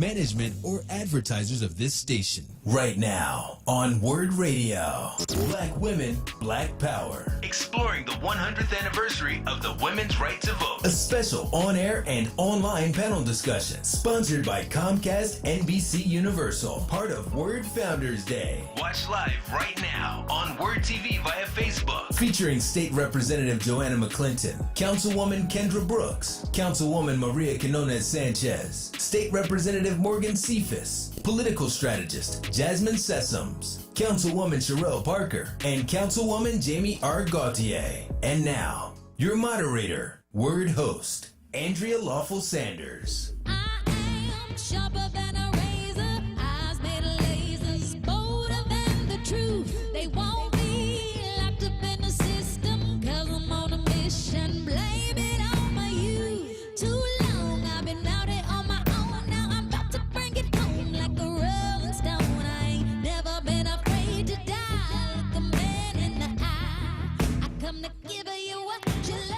management, or advertisers of this station. Right now on onWURD Radio, Black Women, Black Power. Exploring the 100th anniversary of the women's right to vote. A special on-air and online panel discussion sponsored by Comcast NBC Universal, part of onWURD Founders Day. Watch live right now on onWURD TV via Facebook. Featuring State Representative Joanna McClinton, Councilwoman Kendra Brooks, Councilwoman Maria Quinones Sanchez, State Representative Morgan Cephas, political strategist Jasmine Sessoms, Councilwoman Sherelle Parker, and Councilwoman Jamie R. Gauthier. And now, your moderator, onWURD host, Andrea Lawful Sanders. I am sharper than a razor, eyes made of lasers, bolder than the truth. They won't be locked up in the system, 'cause I'm on a mission. Blame it on my youth. Too long I've been out it on my own. Now I'm about to bring it home like a rolling stone. I ain't never been afraid to die. Look a man in the eye. I come to give you what you love.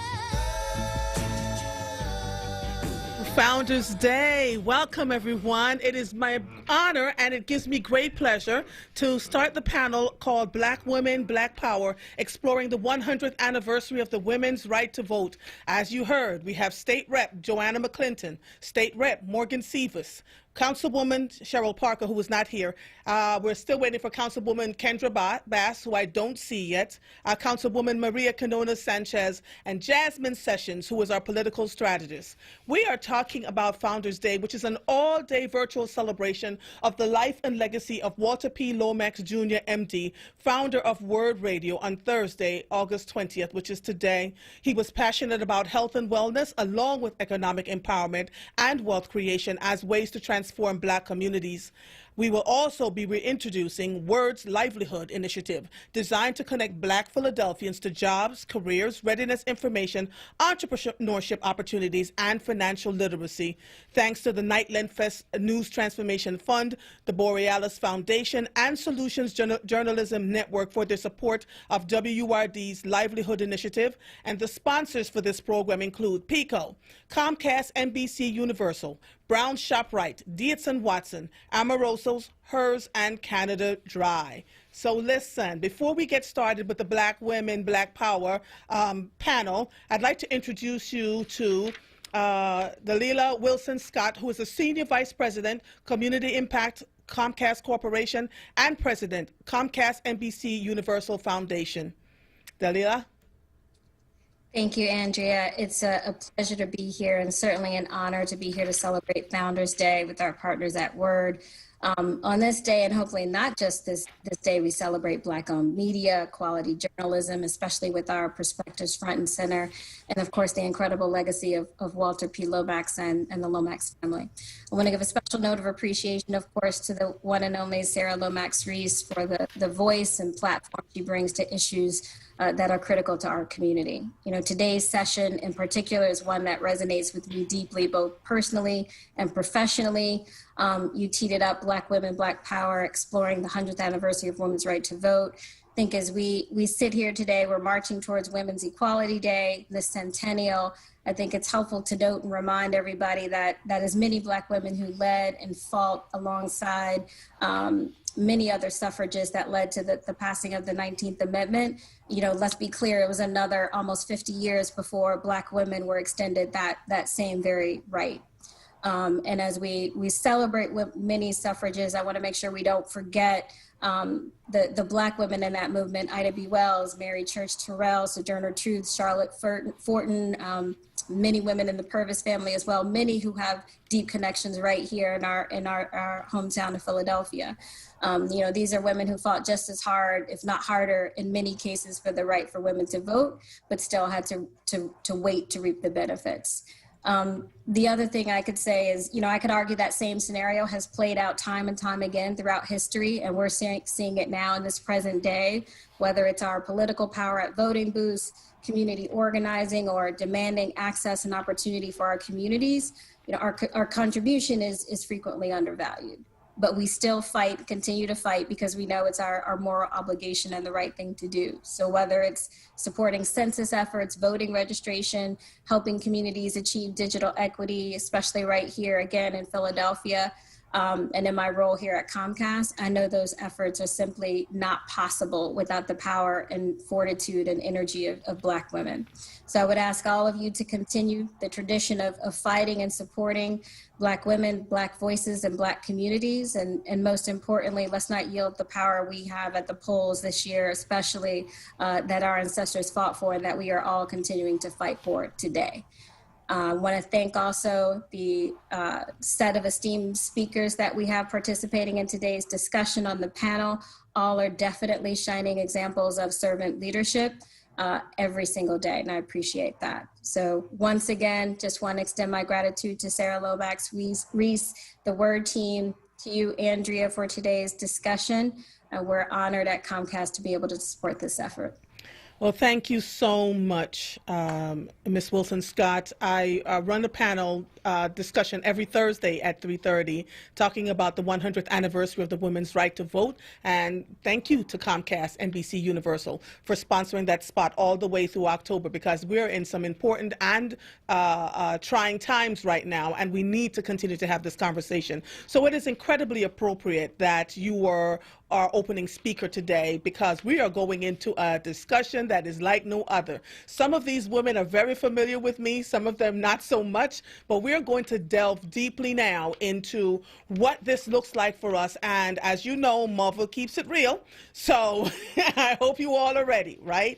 Founders Day. Welcome, everyone. It is my honor and it gives me great pleasure to start the panel called Black Women, Black Power, exploring the 100th anniversary of the women's right to vote. As you heard, we have State Rep Joanna McClinton, State Rep Morgan Cephas, Councilwoman Sherelle Parker, who is not here. We're still waiting for Councilwoman Kendra Bass, who I don't see yet, Councilwoman Maria Quinones Sanchez, and Jasmine Sessions, who is our political strategist. We are talking about Founders Day, which is an all-day virtual celebration of the life and legacy of Walter P. Lomax Jr., MD, founder of onWURD Radio, on Thursday, August 20th, which is today. He was passionate about health and wellness, along with economic empowerment and wealth creation as ways to transform Black communities. We will also be reintroducing onWURD's Livelihood Initiative, designed to connect Black Philadelphians to jobs, careers, readiness information, entrepreneurship opportunities, and financial literacy. Thanks to the Nightland Fest News Transformation Fund, the Borealis Foundation, and Solutions Journalism Network for their support of WURD's Livelihood Initiative. And the sponsors for this program include PICO, Comcast NBC Universal, Brown ShopRite, Dietz & Watson, Amoroso's, Hers, and Canada Dry. So listen, before we get started with the Black Women, Black Power panel, I'd like to introduce you to Dalila Wilson-Scott, who is the Senior Vice President, Community Impact, Comcast Corporation, and President, Comcast NBC Universal Foundation. Dalila? Thank you, Andrea. It's a pleasure to be here and certainly an honor to be here to celebrate Founders Day with our partners at onWURD. On this day, and hopefully not just this day, we celebrate Black-owned media, quality journalism, especially with our perspectives front and center, and of course the incredible legacy of Walter P. Lomax and the Lomax family. I want to give a special note of appreciation, of course, to the one and only Sarah Lomax Reese for the voice and platform she brings to issues that are critical to our community. You know, today's session in particular is one that resonates with me deeply, both personally and professionally. You teed it up, Black Women, Black Power, exploring the 100th anniversary of women's right to vote. I think as we sit here today, we're marching towards Women's Equality Day, the centennial. I think it's helpful to note and remind everybody that as many Black women who led and fought alongside many other suffragists that led to the passing of the 19th Amendment, you know, let's be clear, it was another almost 50 years before Black women were extended that same very right. And as we celebrate with many suffragists, I want to make sure we don't forget the Black women in that movement: Ida B. Wells, Mary Church Terrell, Sojourner Truth, Charlotte Fortin, many women in the Purvis family as well, many who have deep connections right here in our hometown of Philadelphia. You know, these are women who fought just as hard, if not harder, in many cases for the right for women to vote, but still had to wait to reap the benefits. The other thing I could say is, you know, I could argue that same scenario has played out time and time again throughout history, and we're seeing it now in this present day, whether it's our political power at voting booths, community organizing, or demanding access and opportunity for our communities. You know, our contribution is frequently undervalued. But we still fight, continue to fight, because we know it's our moral obligation and the right thing to do. So whether it's supporting census efforts, voting registration, helping communities achieve digital equity, especially right here, again, in Philadelphia, And in my role here at Comcast, I know those efforts are simply not possible without the power and fortitude and energy of Black women. So I would ask all of you to continue the tradition of fighting and supporting Black women, Black voices, and Black communities. And most importantly, let's not yield the power we have at the polls this year, especially that our ancestors fought for and that we are all continuing to fight for today. I want to thank also the set of esteemed speakers that we have participating in today's discussion on the panel. All are definitely shining examples of servant leadership every single day, and I appreciate that. So once again, just want to extend my gratitude to Sarah Lomax Reese, the WORD team, to you, Andrea, for today's discussion. We're honored at Comcast to be able to support this effort. Well, thank you so much, Ms. Wilson-Scott. I run the panel discussion every Thursday at 3:30, talking about the 100th anniversary of the women's right to vote. And thank you to Comcast, NBC Universal, for sponsoring that spot all the way through October, because we're in some important and trying times right now, and we need to continue to have this conversation. So it is incredibly appropriate that you were our opening speaker today, because we are going into a discussion that is like no other. Some of these women are very familiar with me, some of them not so much, but we're going to delve deeply now into what this looks like for us. And as you know, Mother keeps it real, so I hope you all are ready, right?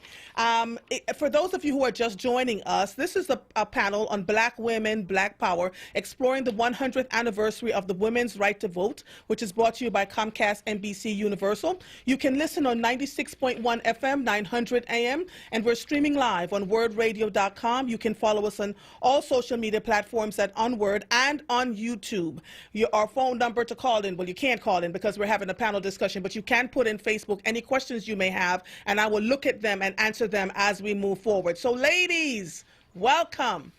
For those of you who are just joining us, this is a panel on Black women, Black power, exploring the 100th anniversary of the women's right to vote, which is brought to you by Comcast NBC Universal. You can listen on 96.1 FM, 900 AM, and we're streaming live on WordRadio.com. You can follow us on all social media platforms at onWURD and on YouTube. Our phone number to call in, well, you can't call in because we're having a panel discussion, but you can put in Facebook any questions you may have, and I will look at them and answer them as we move forward. So ladies, welcome.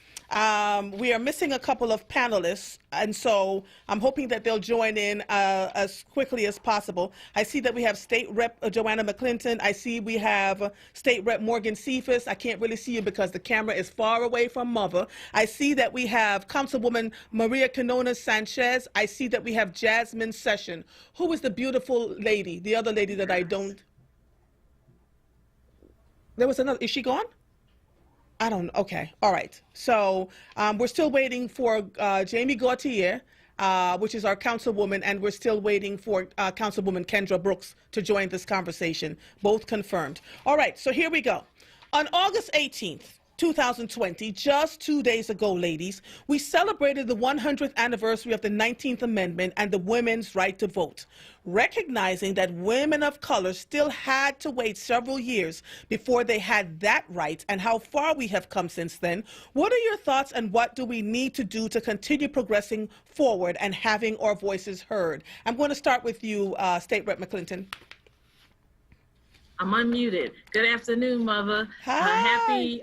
We are missing a couple of panelists, and so I'm hoping that they'll join in as quickly as possible. I see that we have State Rep Joanna McClinton. I see we have State Rep Morgan Cephas. I can't really see you because the camera is far away from Mother. I see that we have Councilwoman Maria Quinones Sanchez. I see that we have Jasmine Session. Who is the beautiful lady, the other lady that I don't... There was another, is she gone? I don't know. Okay. All right. So we're still waiting for Jamie Gautier, which is our councilwoman, and we're still waiting for Councilwoman Kendra Brooks to join this conversation. Both confirmed. All right. So here we go. On August 18th, 2020, just 2 days ago, ladies, we celebrated the 100th anniversary of the 19th Amendment and the women's right to vote, recognizing that women of color still had to wait several years before they had that right, and how far we have come since then. What are your thoughts, and what do we need to do to continue progressing forward and having our voices heard? I'm going to start with you, State Rep McClinton. I'm unmuted. Good afternoon, Mother. Hi. Happy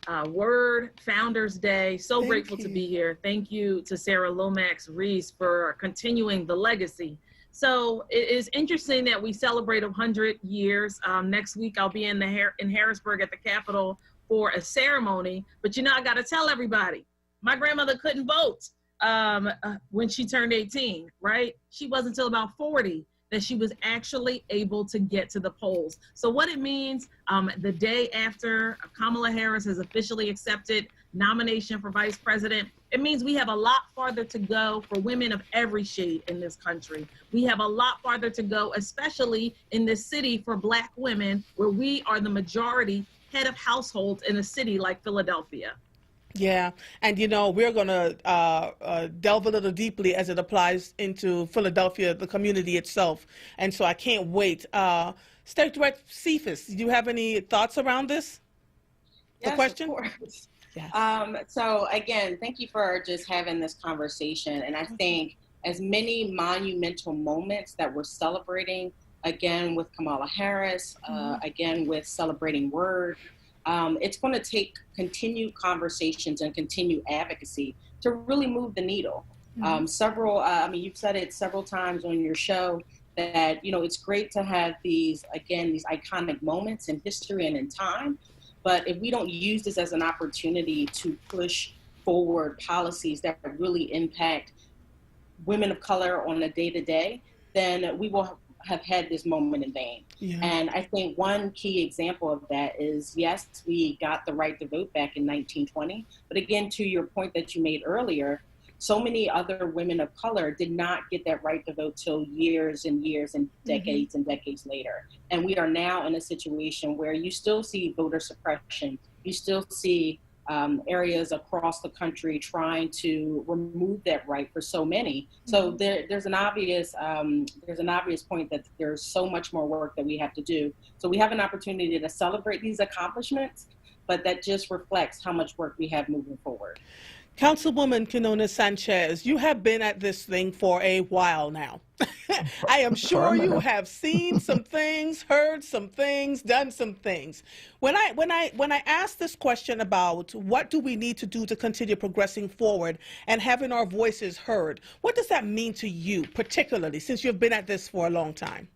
WORD Founders Day. So Thank grateful you. to be here. Thank you to Sarah Lomax Reese for continuing the legacy. So it is interesting that we celebrate 100 years. Next week, I'll be in Harrisburg at the Capitol for a ceremony. But you know, I got to tell everybody, my grandmother couldn't vote when she turned 18, right? She wasn't until about 40 that she was actually able to get to the polls. So what it means, the day after Kamala Harris has officially accepted nomination for vice president, it means we have a lot farther to go for women of every shade in this country. We have a lot farther to go, especially in this city for Black women, where we are the majority head of households in a city like Philadelphia. Yeah, and you know, we're going to delve a little deeply as it applies into Philadelphia, the community itself. And so I can't wait. State Rep Cephas, do you have any thoughts around this? Yes, the question? Of course. Yes. So again, thank you for just having this conversation. And I think as many monumental moments that we're celebrating, again, with Kamala Harris, again, with celebrating WORD, it's going to take continued conversations and continued advocacy to really move the needle. You've said it several times on your show that, you know, it's great to have these iconic moments in history and in time. But if we don't use this as an opportunity to push forward policies that really impact women of color on a day-to-day, then we will have had this moment in vain. Yeah. And I think one key example of that is, yes, we got the right to vote back in 1920. But again, to your point that you made earlier, so many other women of color did not get that right to vote till years and years and decades and decades later. And we are now in a situation where you still see voter suppression. You still see areas across the country trying to remove that right for so many. So there's an obvious point that there's so much more work that we have to do. So we have an opportunity to celebrate these accomplishments, but that just reflects how much work we have moving forward. Councilwoman Quinona Sanchez, you have been at this thing for a while now. I am sure you have seen some things, heard some things, done some things. When I ask this question about what do we need to do to continue progressing forward and having our voices heard, what does that mean to you, particularly since you've been at this for a long time?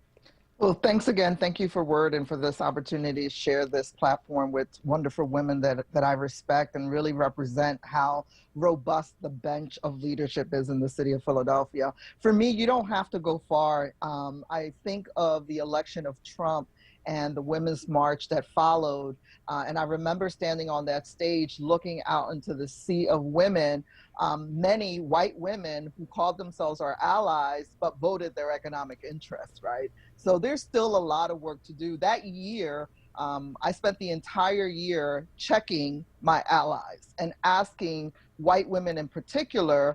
Well, thanks again. Thank you for WURD and for this opportunity to share this platform with wonderful women that I respect and really represent how robust the bench of leadership is in the city of Philadelphia. For me, you don't have to go far. I think of the election of Trump and the Women's March that followed. And I remember standing on that stage looking out into the sea of women, many white women who called themselves our allies, but voted their economic interests, right? So there's still a lot of work to do. That year, I spent the entire year checking my allies and asking white women in particular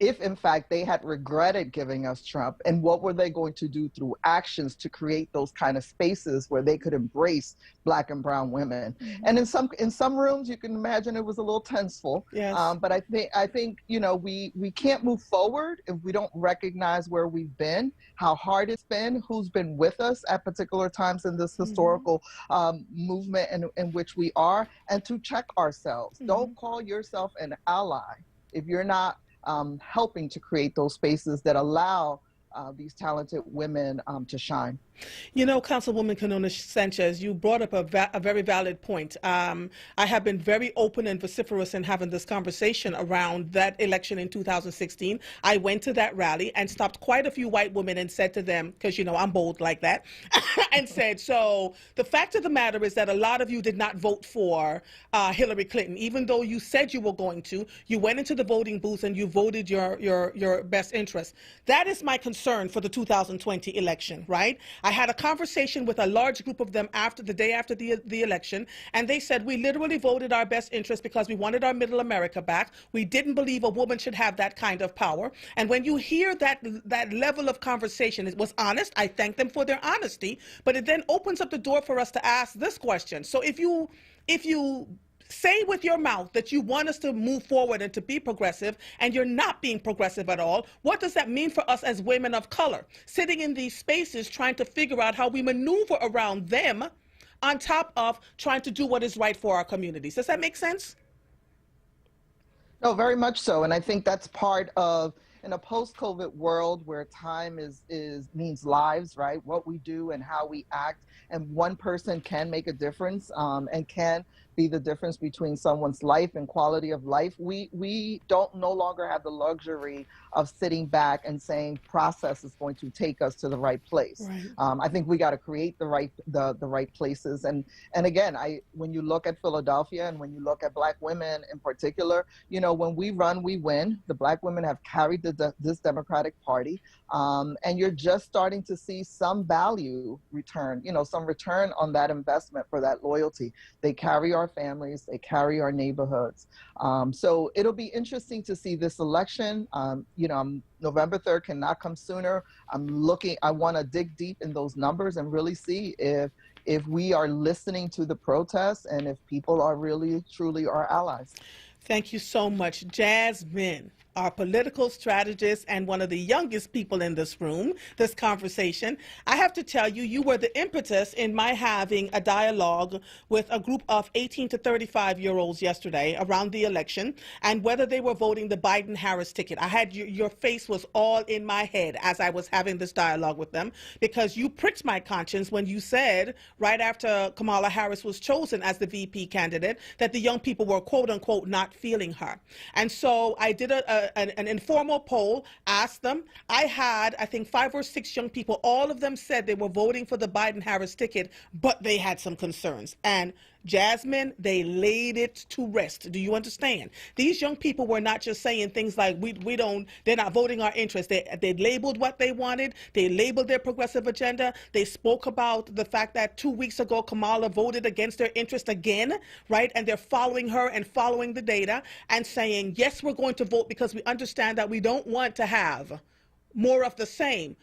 if in fact they had regretted giving us Trump, and what were they going to do through actions to create those kind of spaces where they could embrace Black and brown women. And in some rooms, you can imagine it was a little tenseful. Yes. But I think you know, we can't move forward if we don't recognize where we've been, how hard it's been, who's been with us at particular times in this historical movement in which we are, and to check ourselves. Don't call yourself an ally if you're not helping to create those spaces that allow these talented women to shine. You know, Councilwoman Quinona Sanchez, you brought up a very valid point. I have been very open and vociferous in having this conversation around that election in 2016. I went to that rally and stopped quite a few white women and said to them, because, you know, I'm bold like that, and said, so the fact of the matter is that a lot of you did not vote for Hillary Clinton, even though you said you were going to. You went into the voting booth and you voted your best interest. That is my concern for the 2020 election, right? I had a conversation with a large group of them the day after the election, and they said we literally voted our best interest because we wanted our middle America back. We didn't believe a woman should have that kind of power. And when you hear that level of conversation, it was honest. I thank them for their honesty, but it then opens up the door for us to ask this question. So if you say with your mouth that you want us to move forward and to be progressive, and you're not being progressive at all, what does that mean for us as women of color, sitting in these spaces trying to figure out how we maneuver around them on top of trying to do what is right for our communities? Does that make sense? No, very much so. And I think that's part of, in a post-COVID world where time means lives, right? What we do and how we act, and one person can make a difference and can be the difference between someone's life and quality of life. We don't no longer have the luxury of sitting back and saying process is going to take us to the right place. Right. I think we got to create the right places. And again, when you look at Philadelphia and when you look at Black women in particular, you know, when we run, we win. The Black women have carried this Democratic Party, and you're just starting to see some value return, you know, some return on that investment for that loyalty. They carry our families, they carry our neighborhoods. So it'll be interesting to see this election. You know, November 3rd cannot come sooner. I want to dig deep in those numbers and really see if we are listening to the protests and if people are really, truly our allies. Thank you so much, Jasmine, our political strategist and one of the youngest people in this room, this conversation. I have to tell you, you were the impetus in my having a dialogue with a group of 18 to 35-year-olds yesterday around the election and whether they were voting the Biden-Harris ticket. I had your face was all in my head as I was having this dialogue with them, because you pricked my conscience when you said right after Kamala Harris was chosen as the VP candidate that the young people were quote unquote not feeling her. And so I did a an informal poll, asked them. I had, I think, 5 or 6 young people. All of them said they were voting for the Biden-Harris ticket, but they had some concerns. And Jasmine, they laid it to rest. Do you understand? These young people were not just saying things like, they're not voting our interest. They labeled what they wanted. They labeled their progressive agenda. They spoke about the fact that 2 weeks ago, Kamala voted against their interest again, right? And they're following her and following the data and saying, yes, we're going to vote because we understand that we don't want to have more of the same.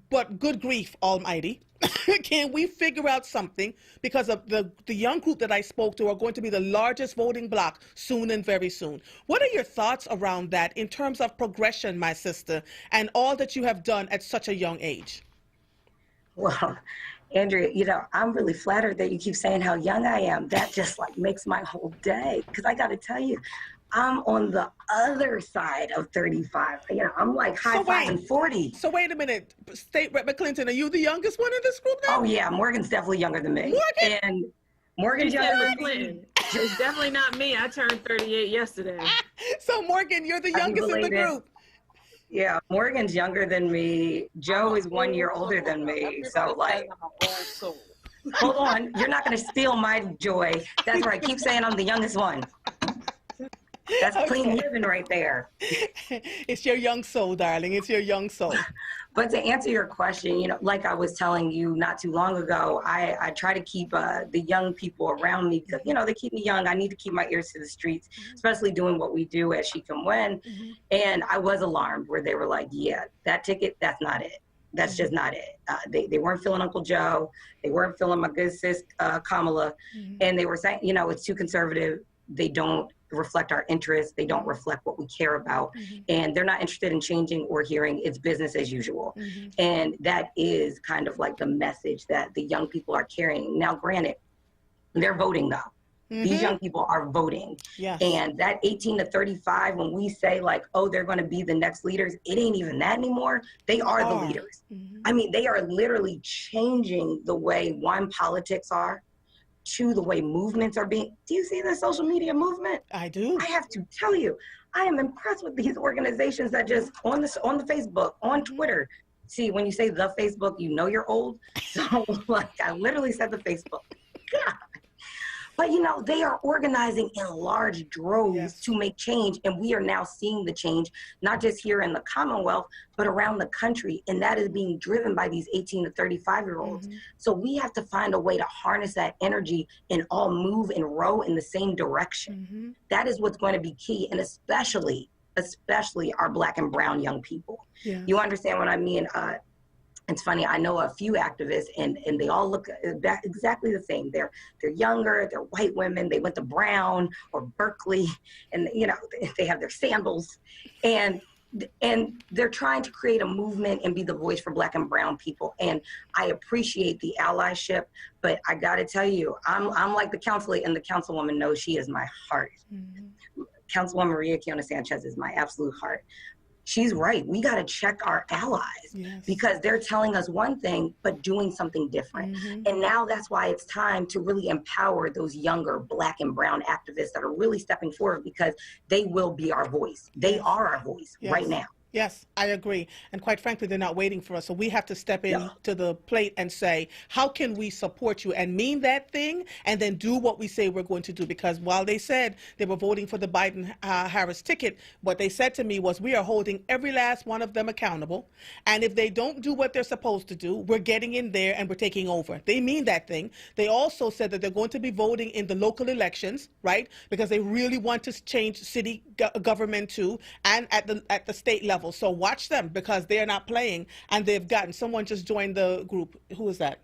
But good grief almighty, can we figure out something? Because of the young group that I spoke to are going to be the largest voting bloc soon and very soon. What are your thoughts around that in terms of progression, my sister, and all that you have done at such a young age? Well, Andrea, you know, I'm really flattered that you keep saying how young I am. That just like makes my whole day. Because I got to tell you, I'm on the other side of 35. You know, I'm like high five and 40. So wait a minute. State Rep McClinton, are you the youngest one in this group now? Oh, yeah. Morgan's definitely younger than me. Morgan? And Morgan's younger than me. It's definitely not me. I turned 38 yesterday. So Morgan, you're the youngest in the group. Yeah, Morgan's younger than me. Joe is 1 year older than me. So like, hold on. You're not going to steal my joy. That's right. Keep saying I'm the youngest one. That's clean living right there. It's your young soul, darling. It's your young soul. But to answer your question, you know, like I was telling you not too long ago, I try to keep the young people around me because, you know, they keep me young. I need to keep my ears to the streets, especially doing what we do at She Can Win. And I was alarmed where they were like, yeah, that ticket, that's not it. That's just not it. They weren't feeling Uncle Joe. They weren't feeling my good sis, Kamala. And they were saying, you know, it's too conservative. They don't reflect our interests. They don't reflect what we care about. And they're not interested in changing or hearing. It's business as usual. And that is kind of like the message that the young people are carrying. Now, granted, they're voting though. These young people are voting. Yes. And that 18 to 35, when we say like, oh, they're going to be the next leaders, it ain't even that anymore. They are the leaders. I mean, they are literally changing the way politics are, to the way movements are being. Do you see the social media movement? I do. I have to tell you, I am impressed with these organizations that just on the Facebook, on Twitter. See, when you say the Facebook, you know you're old. So like, I literally said the Facebook. God. But you know, they are organizing in large droves to make change. And we are now seeing the change, not just here in the Commonwealth, but around the country. And that is being driven by these 18 to 35-year-olds. So we have to find a way to harness that energy and all move and row in the same direction. That is what's going to be key. And especially our Black and brown young people. You understand what I mean? It's funny, I know a few activists and they all look exactly the same. They're younger, they're white women, they went to Brown or Berkeley, and you know, they have their sandals. And they're trying to create a movement and be the voice for Black and brown people. And I appreciate the allyship, but I gotta tell you, I'm like the councilor, and the councilwoman knows she is my heart. Councilwoman Maria Kiona Sanchez is my absolute heart. She's right. We got to check our allies because they're telling us one thing, but doing something different. And now that's why it's time to really empower those younger Black and brown activists that are really stepping forward, because they will be our voice. They are our voice right now. Yes, I agree. And quite frankly, they're not waiting for us. So we have to step in to the plate and say, how can we support you, and mean that thing, and then do what we say we're going to do? Because while they said they were voting for the Biden-Harris ticket, what they said to me was, we are holding every last one of them accountable. And if they don't do what they're supposed to do, we're getting in there and we're taking over. They mean that thing. They also said that they're going to be voting in the local elections, right? Because they really want to change city government too, and at the state level. So watch them, because they are not playing, and they've gotten, someone just joined the group. Who is that?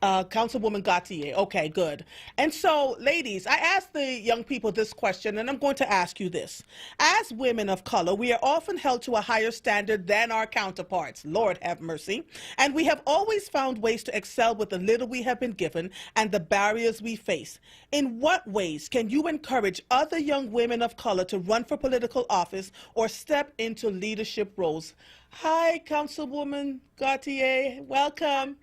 Councilwoman Gautier. Okay, good. And so, ladies, I asked the young people this question, and I'm going to ask you this. As women of color, we are often held to a higher standard than our counterparts. Lord have mercy. And we have always found ways to excel with the little we have been given and the barriers we face. In what ways can you encourage other young women of color to run for political office or step into leadership roles? Hi, Councilwoman Gautier. Welcome.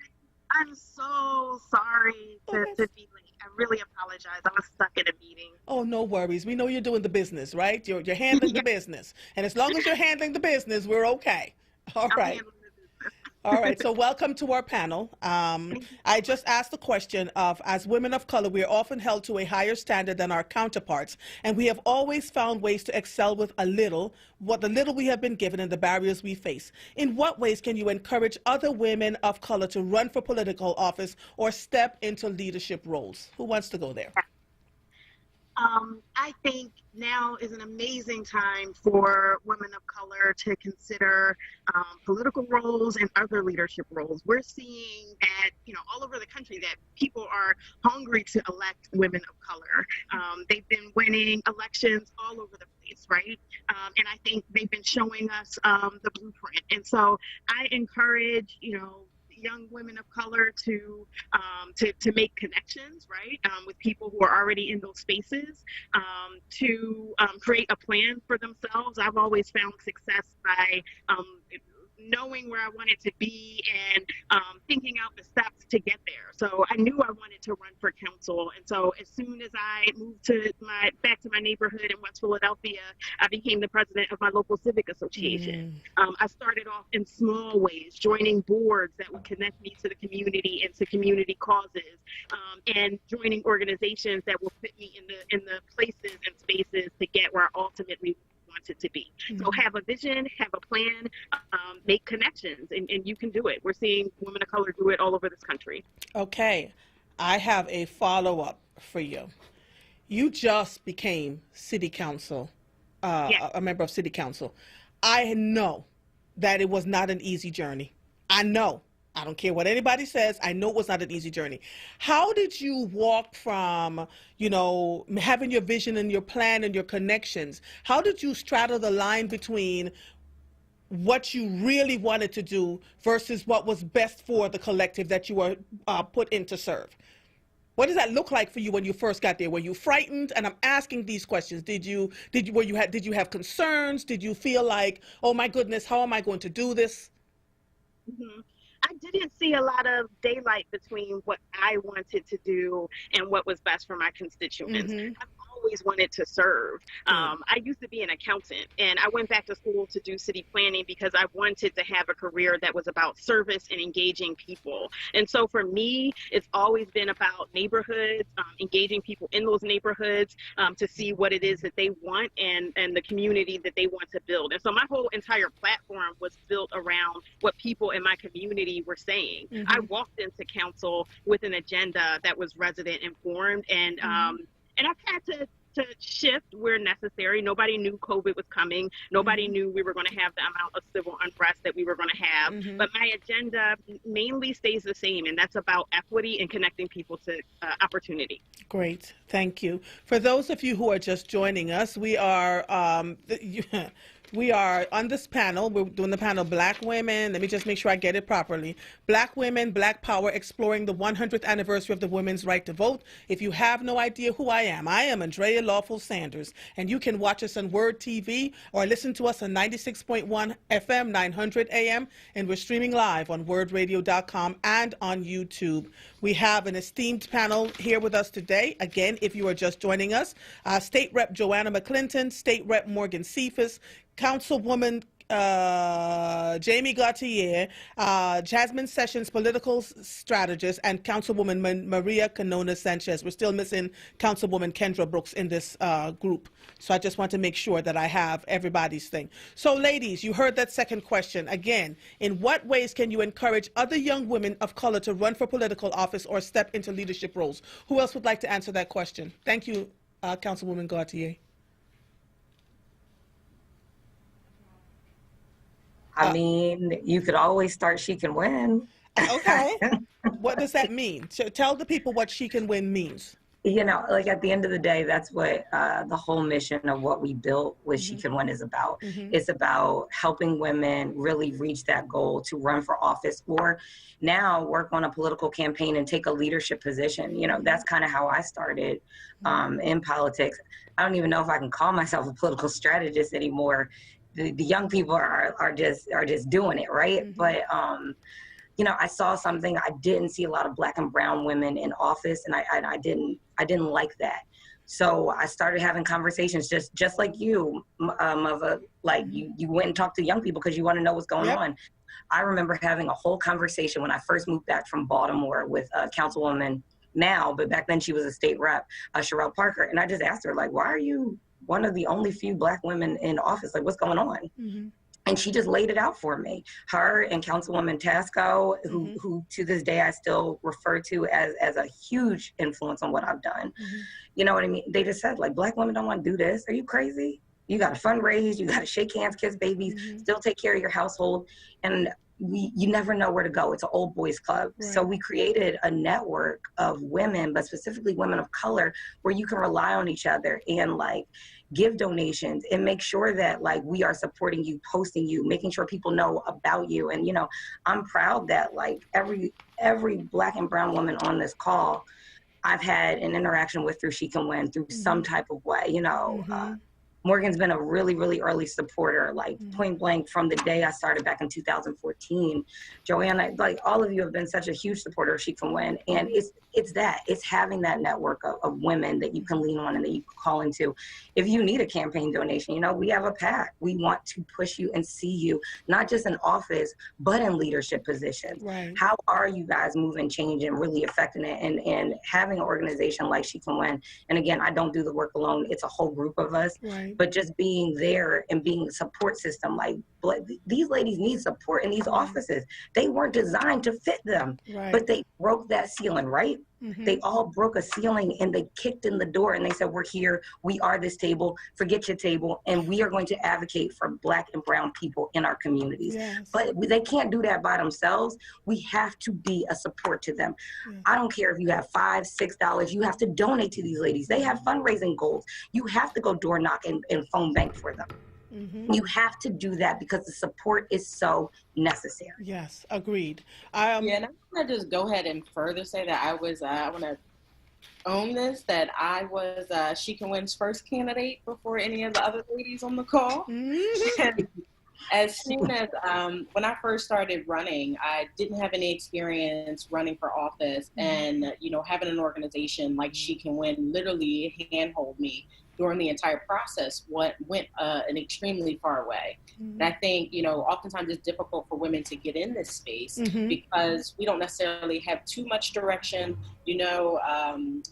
I'm so sorry to be late. I really apologize. I was stuck in a meeting. Oh, no worries. We know you're doing the business, right? You're handling the business. And as long as you're handling the business, we're okay. All I'm right. handling the business. All right, so welcome to our panel. I just asked the question of, as women of color, we are often held to a higher standard than our counterparts, and we have always found ways to excel with the little we have been given and the barriers we face. In what ways can you encourage other women of color to run for political office or step into leadership roles? Who wants to go there? I think now is an amazing time for women of color to consider political roles and other leadership roles. We're seeing that, all over the country that people are hungry to elect women of color. They've been winning elections all over the place, right? And I think they've been showing us the blueprint. And so I encourage, young women of color to make connections, right, with people who are already in those spaces, to create a plan for themselves. I've always found success by knowing where I wanted to be and thinking out the steps to get there. So I knew I wanted to run for council. And so as soon as I moved back to my neighborhood in West Philadelphia, I became the president of my local civic association. I started off in small ways, joining boards that would connect me to the community and to community causes, and joining organizations that will fit me in the places and spaces to get where I ultimately wanted to be. So have a vision, have a plan, make connections, and you can do it. We're seeing women of color do it all over this country. Okay, I have a follow-up for you. You just became city council, Yes. a member of city council. I know that it was not an easy journey. I know. I don't care what anybody says. I know it was not an easy journey. How did you walk from, having your vision and your plan and your connections? How did you straddle the line between what you really wanted to do versus what was best for the collective that you were put in to serve? What does that look like for you when you first got there? Were you frightened? And I'm asking these questions. Did you have concerns? Did you feel like, oh my goodness, how am I going to do this? Mm-hmm. I didn't see a lot of daylight between what I wanted to do and what was best for my constituents. I've always wanted to serve. I used to be an accountant, and I went back to school to do city planning because I wanted to have a career that was about service and engaging people. And so for me, it's always been about neighborhoods, engaging people in those neighborhoods to see what it is that they want and the community that they want to build. And so my whole entire platform was built around what people in my community were saying. I walked into council with an agenda that was resident informed, and I've had to shift where necessary. Nobody knew COVID was coming. Nobody knew we were going to have the amount of civil unrest that we were going to have. But my agenda mainly stays the same, and that's about equity and connecting people to opportunity. Great. Thank you. For those of you who are just joining us, we are we are on this panel. We're doing the panel Black Women. Let me just make sure I get it properly. Black Women, Black Power, exploring the 100th anniversary of the women's right to vote. If you have no idea who I am Andrea Lawful Sanders, and you can watch us on WURD TV or listen to us on 96.1 FM, 900 AM, and we're streaming live on WURDradio.com and on YouTube. We have an esteemed panel here with us today. Again, if you are just joining us, State Rep Joanna McClinton, State Rep Morgan Cephas, Councilwoman Jamie Gauthier, Jasmine Sessions, political strategist, and Councilwoman Maria Canona Sanchez. We're still missing Councilwoman Kendra Brooks in this group. So I just want to make sure that I have everybody's thing. So ladies, you heard that second question. Again, in what ways can you encourage other young women of color to run for political office or step into leadership roles? Who else would like to answer that question? Thank you, Councilwoman Gauthier. I mean, you could always start She Can Win. Okay. What does that mean? So tell the people what She Can Win means. Like at the end of the day, that's what the whole mission of what we built with She Can Win is about. It's about helping women really reach that goal to run for office or now work on a political campaign and take a leadership position. That's kind of how I started in politics. I don't even know if I can call myself a political strategist anymore. The young people are just doing it, right? But I saw something. I didn't see a lot of Black and brown women in office, and I didn't I didn't like that. So I started having conversations just like you, Mother, like you went and talked to young people because you want to know what's going on. I remember having a whole conversation when I first moved back from Baltimore with Councilwoman now, but back then she was a state rep, Sherelle Parker. And I just asked her, like, why are you one of the only few Black women in office? Like, what's going on? Mm-hmm. And she just laid it out for me. Her and Councilwoman Tasco, who to this day I still refer to as a huge influence on what I've done. Mm-hmm. You know what I mean? They just said, like, Black women don't want to do this. Are you crazy? You got to fundraise, you got to shake hands, kiss babies, still take care of your household. And you never know where to go. It's an old boys club. Right. So we created a network of women, but specifically women of color, where you can rely on each other and like give donations and make sure that like we are supporting you, posting you, making sure people know about you. And, you know, I'm proud that like every Black and brown woman on this call, I've had an interaction with through She Can Win through some type of way, you know. Morgan's been a really, really early supporter, like point blank from the day I started back in 2014. Joanna, like all of you have been such a huge supporter of She Can Win. And it's having that network of women that you can lean on and that you can call into. If you need a campaign donation, you know, we have a PAC. We want to push you and see you, not just in office, but in leadership positions. Right. How are you guys moving change and really affecting it? And having an organization like She Can Win. And again, I don't do the work alone. It's a whole group of us. Right. But just being there and being a support system, like these ladies need support in these offices. They weren't designed to fit them, but they broke that ceiling, right? They all broke a ceiling and they kicked in the door and they said, we're here, we are this table, forget your table, and we are going to advocate for Black and brown people in our communities. Yes. But they can't do that by themselves. We have to be a support to them. I don't care if you have $5, $6, you have to donate to these ladies. They have fundraising goals. You have to go door knock and phone bank for them. You have to do that because the support is so necessary. Yes, agreed. Yeah, and I'm going to just go ahead and further say that I want to own this, that I was She Can Win's first candidate before any of the other ladies on the call. And as soon as, when I first started running, I didn't have any experience running for office. And, you know, having an organization like She Can Win literally handhold me during the entire process went an extremely far way. And I think, you know, oftentimes it's difficult for women to get in this space because we don't necessarily have too much direction. You know,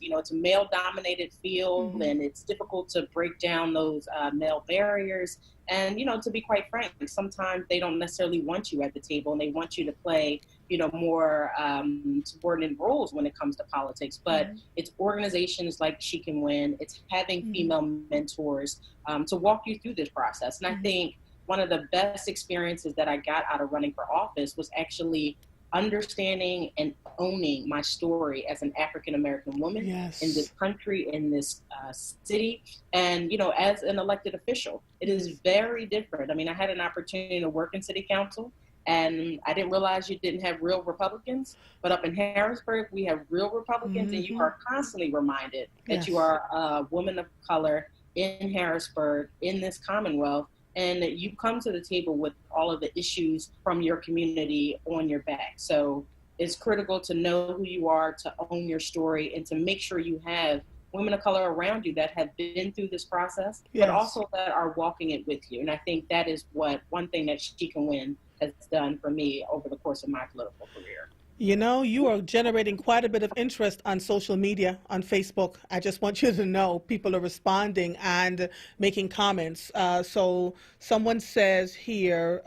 it's a male-dominated field and it's difficult to break down those male barriers. And, you know, to be quite frank, sometimes they don't necessarily want you at the table and they want you to play, you know, more subordinate roles when it comes to politics. But it's organizations like She Can Win. It's having female mentors to walk you through this process. And I think one of the best experiences that I got out of running for office was actually understanding and owning my story as an African-American woman in this country, in this city, and, you know, as an elected official. It is very different. I mean, I had an opportunity to work in city council, and I didn't realize you didn't have real Republicans, but up in Harrisburg, we have real Republicans, and you are constantly reminded that you are a woman of color in Harrisburg, in this Commonwealth, and you come to the table with all of the issues from your community on your back. So it's critical to know who you are, to own your story, and to make sure you have women of color around you that have been through this process, but also that are walking it with you. And I think that is one thing that She Can Win has done for me over the course of my political career. You know, you are generating quite a bit of interest on social media, on Facebook. I just want you to know people are responding and making comments. So someone says here,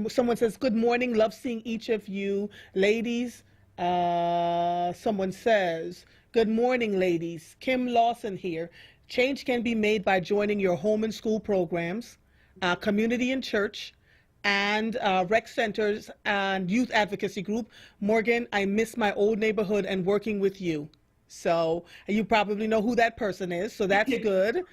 someone says, good morning, love seeing each of you ladies. Someone says, good morning, ladies. Kim Lawson here. Change can be made by joining your home and school programs, community and church, and rec centers and youth advocacy group. Morgan, I miss my old neighborhood and working with you. So you probably know who that person is, so that's good.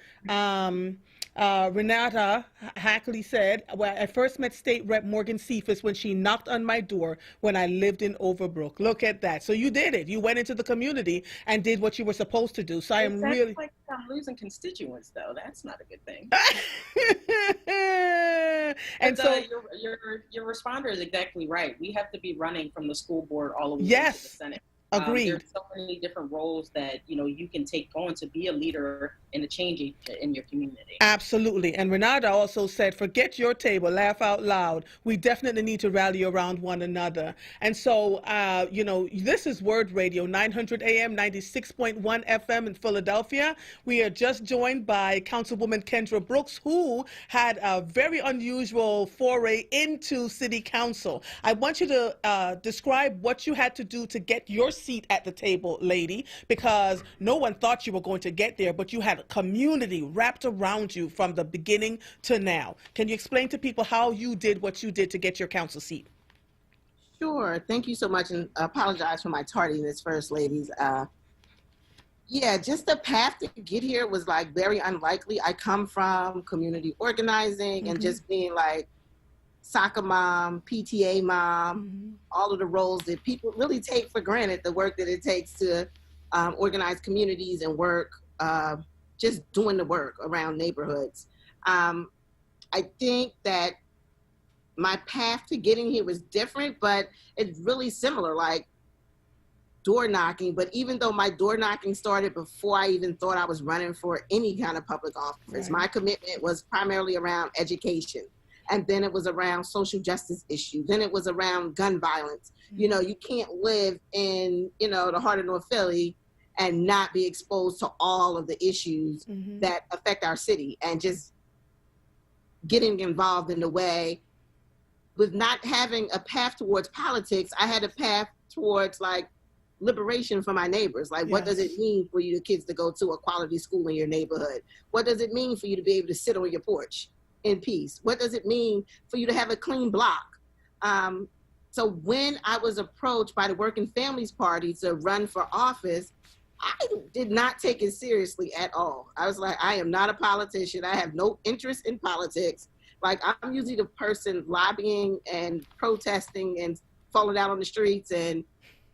Renata Hackley said, well, I first met State Rep Morgan Cephas when she knocked on my door when I lived in Overbrook. Look at that. So you did it. You went into the community and did what you were supposed to do. So I am really... like I'm losing constituents, though. That's not a good thing. And so your responder is exactly right. We have to be running from the school board all the way to the Senate. Agreed. There's so many different roles that, you know, you can take on to be a leader and a change in your community. Absolutely. And Renata also said, forget your table, laugh out loud. We definitely need to rally around one another. And so, you know, this is Word Radio, 900 AM, 96.1 FM in Philadelphia. We are just joined by Councilwoman Kendra Brooks, who had a very unusual foray into City Council. I want you to describe what you had to do to get your seat at the table, lady, because no one thought you were going to get there, but you had a community wrapped around you from the beginning to now. Can you explain to people how you did what you did to get your council seat? Sure. Thank you so much, and I apologize for my tardiness, First Ladies. Yeah, just the path to get here was like very unlikely. I come from community organizing and just being like soccer mom, PTA mom, all of the roles that people really take for granted, the work that it takes to organize communities and work, just doing the work around neighborhoods. I think that my path to getting here was different, but it's really similar, like door knocking. But even though my door knocking started before I even thought I was running for any kind of public office, my commitment was primarily around education. And then it was around social justice issues. Then it was around gun violence. You know, you can't live in, you know, the heart of North Philly and not be exposed to all of the issues that affect our city, and just getting involved in the way with not having a path towards politics. I had a path towards like liberation for my neighbors. Like, what does it mean for you kids to go to a quality school in your neighborhood? What does it mean for you to be able to sit on your porch in peace? What does it mean for you to have a clean block? So when I was approached by the Working Families Party to run for office, I did not take it seriously at all. I was like, I am not a politician. I have no interest in politics. Like, I'm usually the person lobbying and protesting and falling out on the streets, and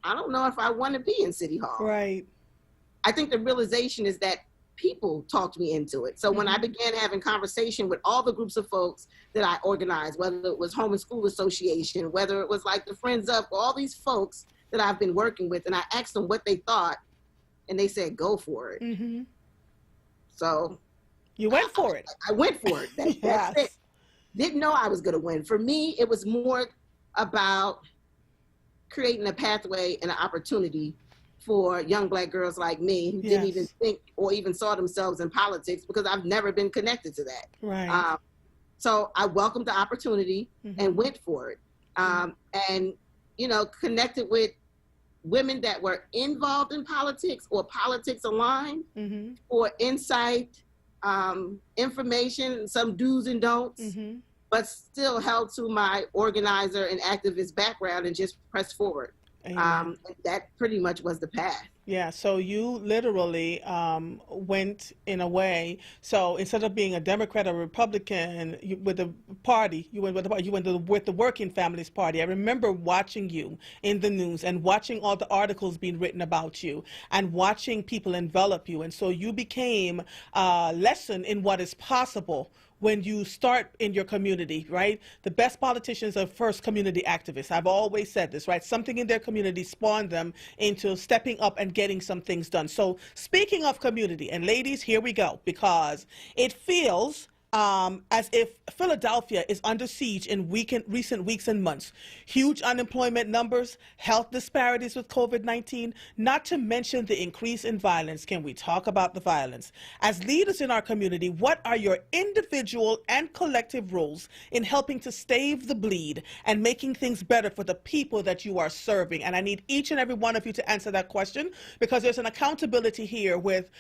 I don't know if I want to be in City Hall. Right. I think the realization is that people talked me into it. So when I began having conversation with all the groups of folks that I organized, whether it was Home and School Association, whether it was like the Friends Up, all these folks that I've been working with, and I asked them what they thought, and they said, go for it. So you went for it. I went for it. That's it. Didn't know I was going to win. For me, it was more about creating a pathway and an opportunity for young Black girls like me who didn't even think or even saw themselves in politics, because I've never been connected to that. Right. So I welcomed the opportunity and went for it. And, you know, connected with women that were involved in politics or politics aligned for insight, information, some do's and don'ts, but still held to my organizer and activist background and just pressed forward. And that pretty much was the path. Yeah, so you literally went in a way. So instead of being a Democrat or Republican with the party, you went with the party. You went with the Working Families Party. I remember watching you in the news and watching all the articles being written about you and watching people envelop you. And so you became a lesson in what is possible when you start in your community, right? The best politicians are first community activists. I've always said this, right? Something in their community spawned them into stepping up and getting some things done. So speaking of community, and ladies, here we go, because it feels as if Philadelphia is under siege in recent weeks and months. Huge unemployment numbers, health disparities with COVID-19, not to mention the increase in violence. Can we talk about the violence? As leaders in our community, what are your individual and collective roles in helping to stave the bleed and making things better for the people that you are serving? And I need each and every one of you to answer that question, because there's an accountability here with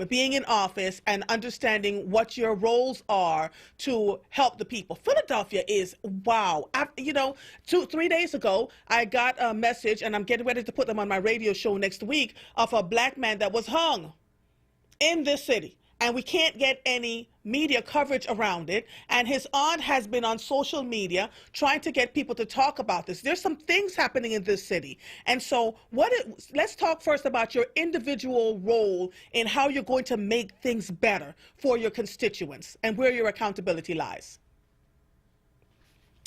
being in office and understanding what your roles are to help the people. Philadelphia is, wow. You know, 3 days ago, I got a message, and I'm getting ready to put them on my radio show next week, of a Black man that was hung in this city. And we can't get any media coverage around it. And his aunt has been on social media trying to get people to talk about this. There's some things happening in this city. And so let's talk first about your individual role in how you're going to make things better for your constituents and where your accountability lies.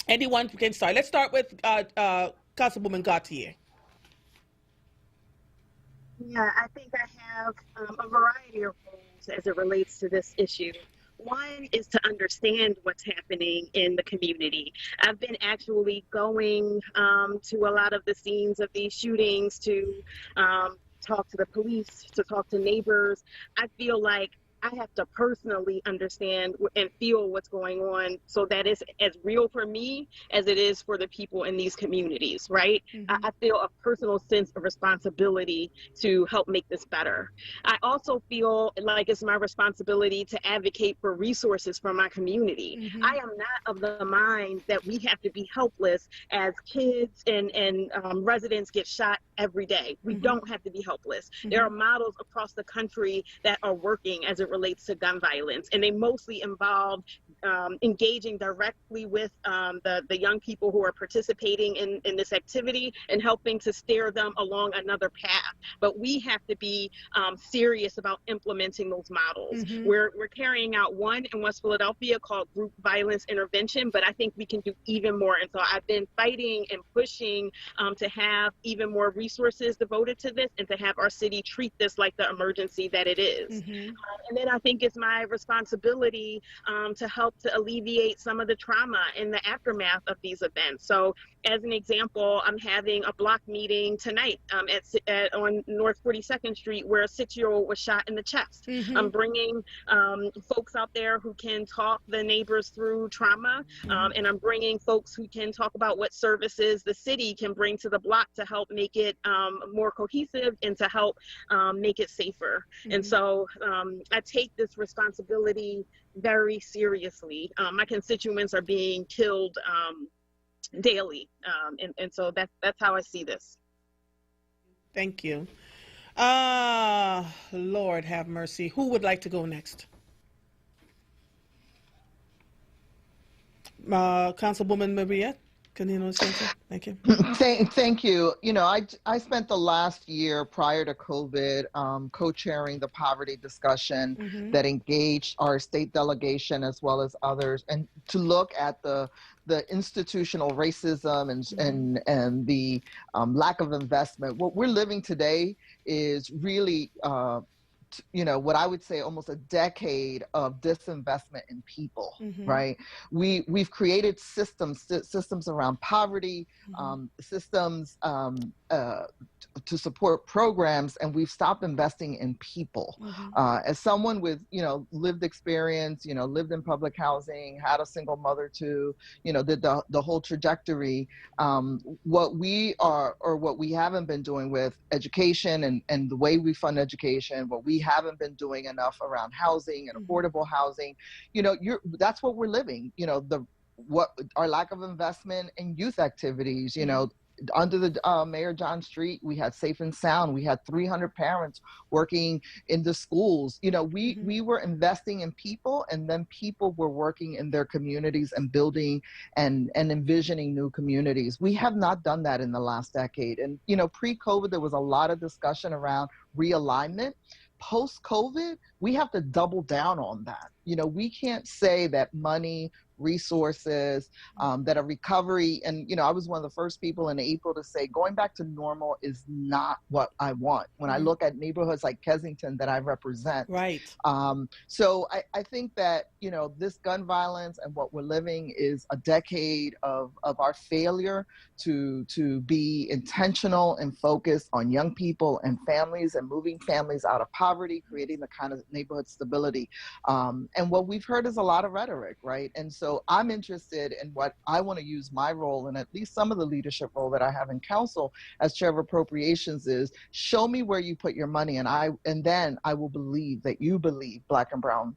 Anyone can start. Let's start with Councilwoman Gautier. Yeah, I think I have a variety of roles as it relates to this issue. One is to understand what's happening in the community. I've been actually going to a lot of the scenes of these shootings to talk to the police, to talk to neighbors. I feel like I have to personally understand and feel what's going on so that it's as real for me as it is for the people in these communities, right? I feel a personal sense of responsibility to help make this better. I also feel like it's my responsibility to advocate for resources for my community. I am not of the mind that we have to be helpless as kids and residents get shot every day. We don't have to be helpless. There are models across the country that are working as it relates to gun violence, and they mostly involve engaging directly with the young people who are participating in this activity and helping to steer them along another path. But we have to be serious about implementing those models. We're carrying out one in West Philadelphia called Group Violence Intervention, but I think we can do even more. And so I've been fighting and pushing to have even more resources devoted to this and to have our city treat this like the emergency that it is. And then I think it's my responsibility to help to alleviate some of the trauma in the aftermath of these events. So as an example, I'm having a block meeting tonight on North 42nd Street where a 6-year-old was shot in the chest. I'm bringing folks out there who can talk the neighbors through trauma, and I'm bringing folks who can talk about what services the city can bring to the block to help make it more cohesive and to help make it safer. And so I take this responsibility very seriously. My constituents are being killed daily, and so that's how I see this. Thank you. Lord have mercy. Who would like to go next? Councilwoman Maria Canino Center. Thank you. Thank you. You know, I spent the last year prior to COVID co-chairing the poverty discussion that engaged our state delegation as well as others, and to look at the institutional racism and the lack of investment. What we're living today is really you know, what I would say almost a decade of disinvestment in people, right? We've created systems around poverty, systems to support programs, and we've stopped investing in people. As someone with, you know, lived experience, you know, lived in public housing, had a single mother too, you know, did the whole trajectory. What we are, or what we haven't been doing with education and the way we fund education, what we haven't been doing enough around housing and affordable housing, you know, that's what we're living, you know, our lack of investment in youth activities, you know. Under the Mayor John Street, we had Safe and Sound. We had 300 parents working in the schools. You know, we were investing in people, and then people were working in their communities and building and envisioning new communities. We have not done that in the last decade. And, you know, pre-COVID, there was a lot of discussion around realignment. Post-COVID, we have to double down on that. You know, we can't say that money, resources, that a recovery, and, you know, I was one of the first people in April to say going back to normal is not what I want when I look at neighborhoods like Kensington that I represent. Right. So I think that, you know, this gun violence and what we're living is a decade of our failure to be intentional and focused on young people and families and moving families out of poverty, creating the kind of neighborhood stability. And what we've heard is a lot of rhetoric, right? And so I'm interested in what I want to use my role, and at least some of the leadership role that I have in council as chair of appropriations, is show me where you put your money, and then I will believe that you believe Black and brown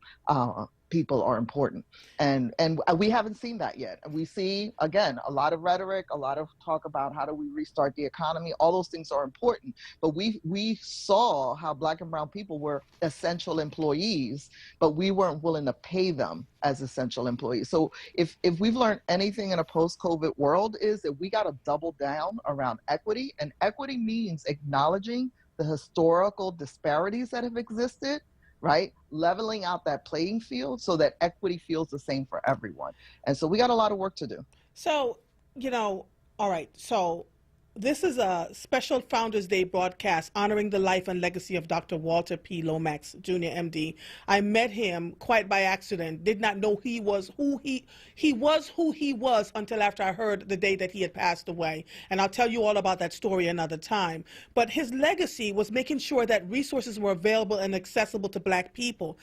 people are important. And we haven't seen that yet. We see, again, a lot of rhetoric, a lot of talk about how do we restart the economy. All those things are important, but we saw how Black and brown people were essential employees, but we weren't willing to pay them as essential employees. So if we've learned anything in a post-COVID world, is that we got to double down around equity, and equity means acknowledging the historical disparities that have existed, right? Leveling out that playing field so that equity feels the same for everyone. And so we got a lot of work to do. So, you know, all right. So This is a special Founders Day broadcast honoring the life and legacy of Dr. Walter P. Lomax, Jr., MD. I met him quite by accident. Did not know he was who he was until after I heard the day that he had passed away. And I'll tell you all about that story another time. But his legacy was making sure that resources were available and accessible to Black people.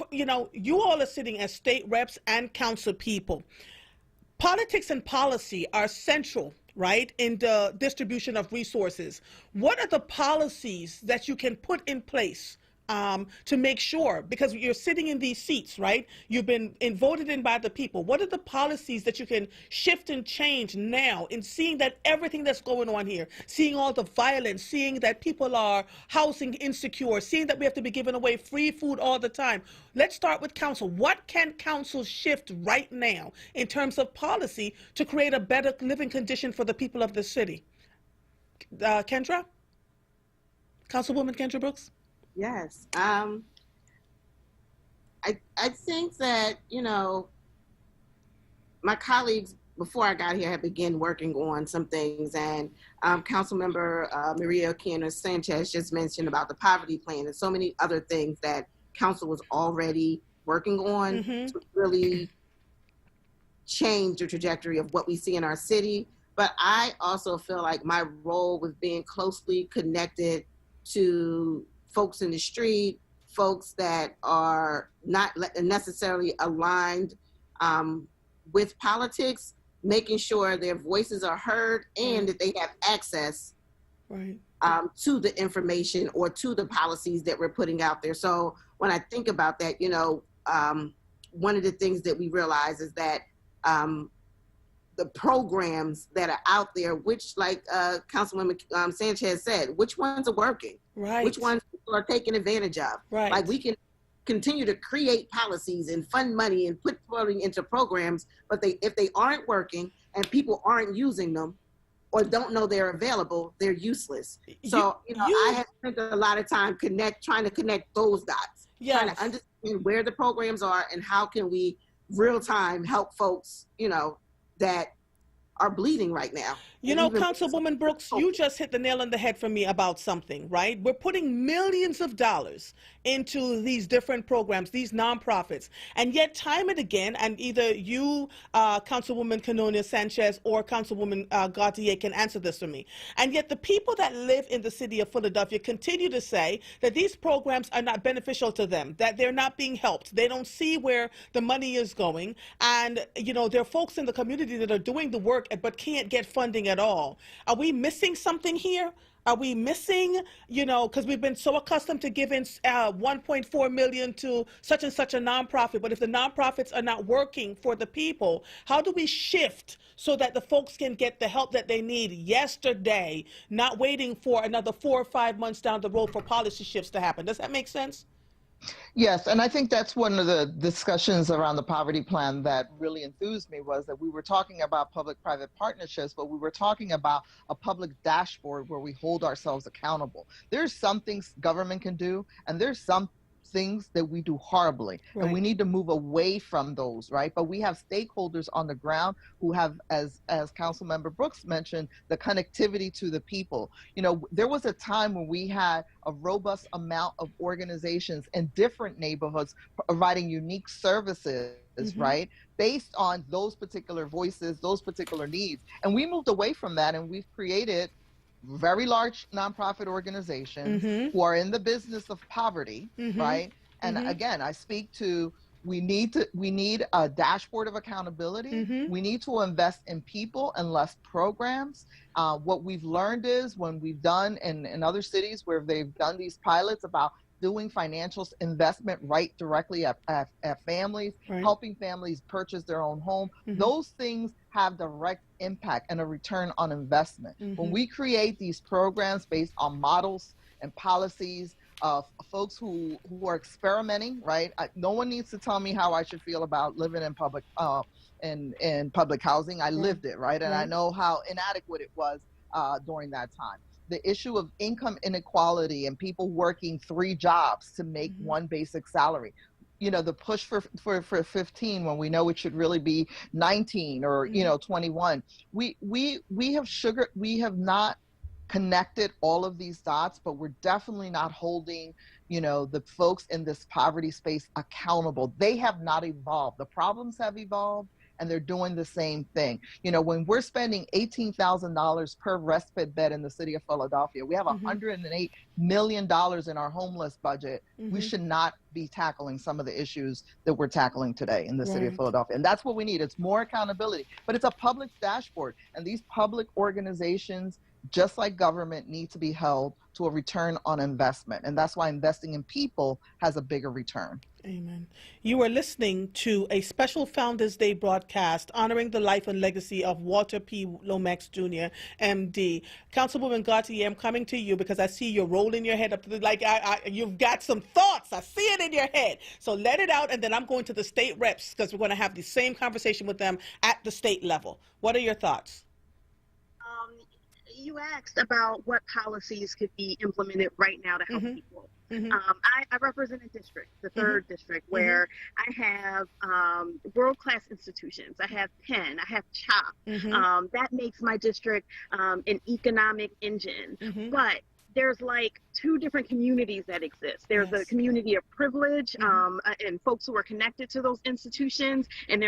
You all are sitting as state reps and council people. Politics and policy are central, right, in the distribution of resources. What are the policies that you can put in place to make sure, because you're sitting in these seats, right? You've been voted in by the people. What are the policies that you can shift and change now in seeing that everything that's going on here, seeing all the violence, seeing that people are housing insecure, seeing that we have to be giving away free food all the time? Let's start with council. What can council shift right now in terms of policy to create a better living condition for the people of the city? Kendra? Councilwoman Kendra Brooks? Yes. I think that, my colleagues before I got here had begun working on some things, and Councilmember Maria Oquina Sanchez just mentioned about the poverty plan and so many other things that council was already working on to really change the trajectory of what we see in our city. But I also feel like my role with being closely connected to folks in the street, folks that are not necessarily aligned with politics, making sure their voices are heard and that they have access to the information or to the policies that we're putting out there. So when I think about that, one of the things that we realize is that the programs that are out there, which like Councilwoman Sanchez said, which ones are working? Right. Which ones people are taking advantage of? Right. Like we can continue to create policies and fund money and put money into programs, but if they aren't working and people aren't using them or don't know they're available, they're useless. So, I have spent a lot of time trying to connect those dots, trying to understand where the programs are and how can we real time help folks, that are bleeding right now. Councilwoman Brooks, you just hit the nail on the head for me about something, right? We're putting millions of dollars into these different programs, these nonprofits, and yet time and again, and either you, Councilwoman Canonia Sanchez, or Councilwoman Gautier can answer this for me, and yet the people that live in the city of Philadelphia continue to say that these programs are not beneficial to them, that they're not being helped. They don't see where the money is going, and, there are folks in the community that are doing the work but can't get funding at all. Are we missing something here? Are we missing, because we've been so accustomed to giving 1.4 million to such and such a nonprofit, but if the nonprofits are not working for the people, how do we shift so that the folks can get the help that they need yesterday, not waiting for another 4 or 5 months down the road for policy shifts to happen? Does that make sense? Yes, and I think that's one of the discussions around the poverty plan that really enthused me, was that we were talking about public-private partnerships, but we were talking about a public dashboard where we hold ourselves accountable. There's some things government can do, and there's some things that we do horribly, and we need to move away from those, right? But we have stakeholders on the ground who have, as Councilmember Brooks mentioned, the connectivity to the people. There was a time when we had a robust amount of organizations in different neighborhoods providing unique services, right, based on those particular voices, those particular needs. And we moved away from that, and we've created very large nonprofit organizations who are in the business of poverty, right? And again, I speak to, we need a dashboard of accountability. We need to invest in people and less programs. What we've learned is when we've done in other cities where they've done these pilots about doing financial investment right directly at families, helping families purchase their own home, those things have direct impact and a return on investment. When we create these programs based on models and policies of folks who are experimenting, right? No one needs to tell me how I should feel about living in public in public housing. I lived it, right? And I know how inadequate it was during that time. The issue of income inequality and people working 3 jobs to make one basic salary. the push for 15 when we know it should really be 19 or 21. We have not connected all of these dots, but we're definitely not holding the folks in this poverty space accountable. They have not evolved. The problems have evolved, and they're doing the same thing. When we're spending $18,000 per respite bed in the city of Philadelphia, we have $108 million in our homeless budget. We should not be tackling some of the issues that we're tackling today in the city of Philadelphia. And that's what we need. It's more accountability, but it's a public dashboard. And these public organizations, just like government, need to be held to a return on investment. And that's why investing in people has a bigger return. Amen. You are listening to a special Founders Day broadcast honoring the life and legacy of Walter P. Lomax Jr., MD. Councilwoman Gautier, I'm coming to you because I see you're rolling your head up to you've got some thoughts. I see it in your head. So let it out, and then I'm going to the state reps because we're going to have the same conversation with them at the state level. What are your thoughts? You asked about what policies could be implemented right now to help people. I represent a district, the third district, where I have world-class institutions. I have Penn, I have CHOP. That makes my district an economic engine. But there's like two different communities that exist. There's a community of privilege and folks who are connected to those institutions, and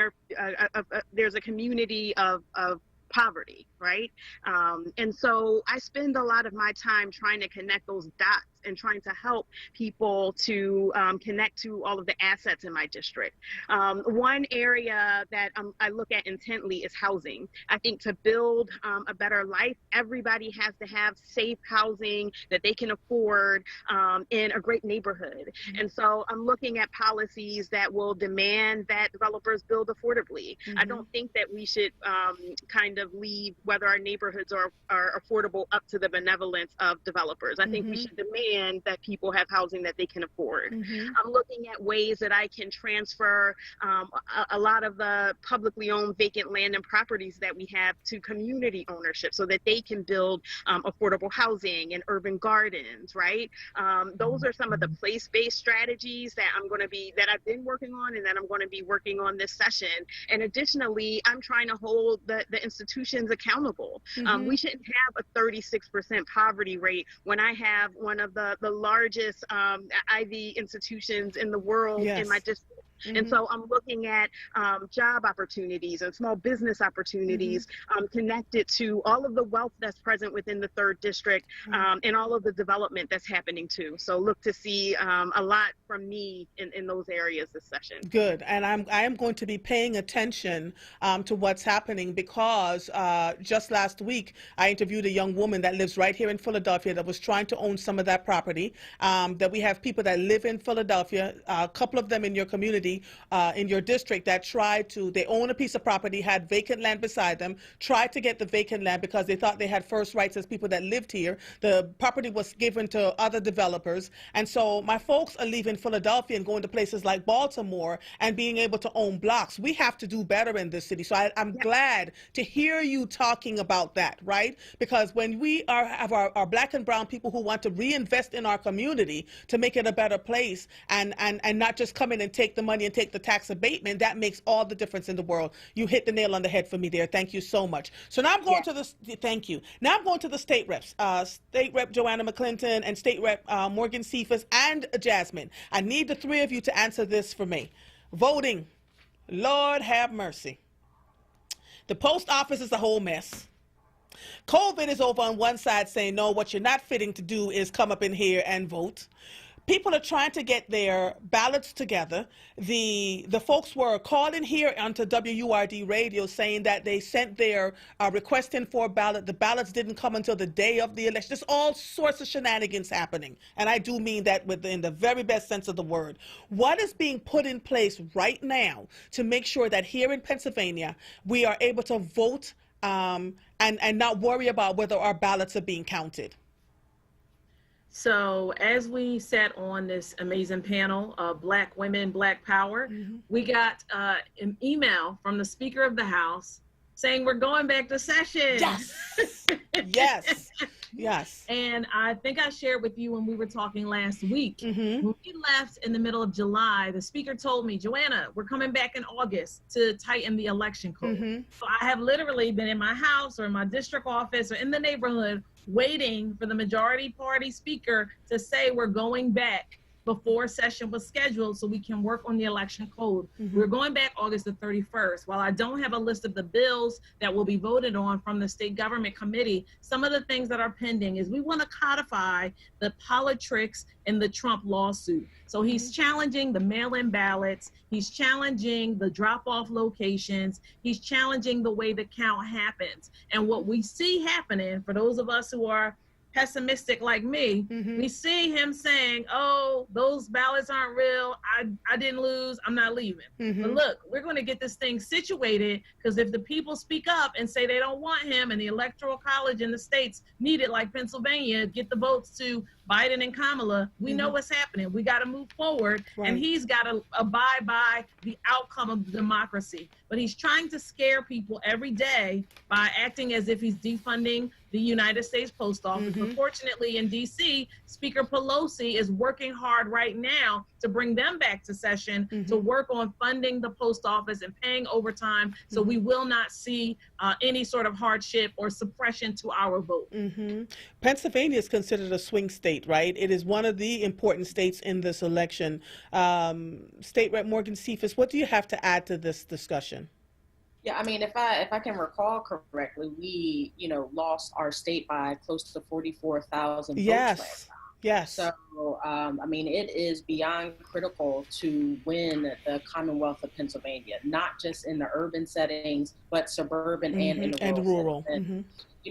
there's a community of poverty, right? And so I spend a lot of my time trying to connect those dots and trying to help people to connect to all of the assets in my district. One area that I look at intently is housing. I think to build a better life, everybody has to have safe housing that they can afford in a great neighborhood. And so I'm looking at policies that will demand that developers build affordably. I don't think that we should kind of leave whether our neighborhoods are affordable up to the benevolence of developers. I think we should demand that people have housing that they can afford. I'm looking at ways that I can transfer a lot of the publicly owned vacant land and properties that we have to community ownership so that they can build affordable housing and urban gardens, right? Those are some of the place-based strategies that I've been working on and that I'm going to be working on this session. And additionally, I'm trying to hold the institutions accountable. We shouldn't have a 36% poverty rate when I have one of the largest Ivy institutions in the world in my district. And so I'm looking at job opportunities and small business opportunities connected to all of the wealth that's present within the third district and all of the development that's happening too. So look to see a lot from me in those areas this session. Good. And I am going to be paying attention to what's happening because just last week I interviewed a young woman that lives right here in Philadelphia that was trying to own some of that property. That we have people that live in Philadelphia, a couple of them in your community, in your district that they own a piece of property, had vacant land beside them, tried to get the vacant land because they thought they had first rights as people that lived here. The property was given to other developers. And so my folks are leaving Philadelphia and going to places like Baltimore and being able to own blocks. We have to do better in this city. So I'm glad to hear you talking about that, right? Because when we have our black and brown people who want to reinvest in our community to make it a better place and not just come in and take the money and take the tax abatement, that makes all the difference in the world. You hit the nail on the head for me there. Thank you so much. So now I'm going to the, thank you. Now I'm going to the state reps, State Rep Joanna McClinton and State Rep Morgan Cephas and Jasmine. I need the three of you to answer this for me. Voting, Lord have mercy. The post office is a whole mess. COVID is over on one side saying, no, what you're not fitting to do is come up in here and vote. People are trying to get their ballots together. The folks were calling here onto WURD radio saying that they sent their request in for a ballot. The ballots didn't come until the day of the election. There's all sorts of shenanigans happening. And I do mean that in the very best sense of the word. What is being put in place right now to make sure that here in Pennsylvania, we are able to vote and not worry about whether our ballots are being counted? So as we sat on this amazing panel of Black Women, Black Power, we got an email from the Speaker of the House saying we're going back to session. Yes. Yes. Yes. And I think I shared with you when we were talking last week, when we left in the middle of July, the speaker told me, Joanna, we're coming back in August to tighten the election code. So I have literally been in my house or in my district office or in the neighborhood waiting for the majority party speaker to say we're going back before session was scheduled so we can work on the election code. We're going back August the 31st. While I don't have a list of the bills that will be voted on from the state government committee, some of the things that are pending is we want to codify the politics in the Trump lawsuit. So he's challenging the mail-in ballots. He's challenging the drop-off locations. He's challenging the way the count happens. And what we see happening, for those of us who are pessimistic like me, we see him saying, oh, those ballots aren't real. I didn't lose. I'm not leaving. But look, we're going to get this thing situated, because if the people speak up and say they don't want him and the electoral college in the states need it, like Pennsylvania, get the votes to Biden and Kamala, we know what's happening. We got to move forward, and he's got to abide by the outcome of democracy. But he's trying to scare people every day by acting as if he's defunding the United States Post Office. But fortunately in DC, Speaker Pelosi is working hard right now to bring them back to session to work on funding the post office and paying overtime, so we will not see any sort of hardship or suppression to our vote. Pennsylvania is considered a swing state, right? It is one of the important states in this election. State Rep Morgan Cephas, what do you have to add to this discussion? Yeah, I mean, if I can recall correctly, we, lost our state by close to 44,000 votes last time. Yes. So, I mean, it is beyond critical to win the Commonwealth of Pennsylvania, not just in the urban settings, but suburban and in the rural. And,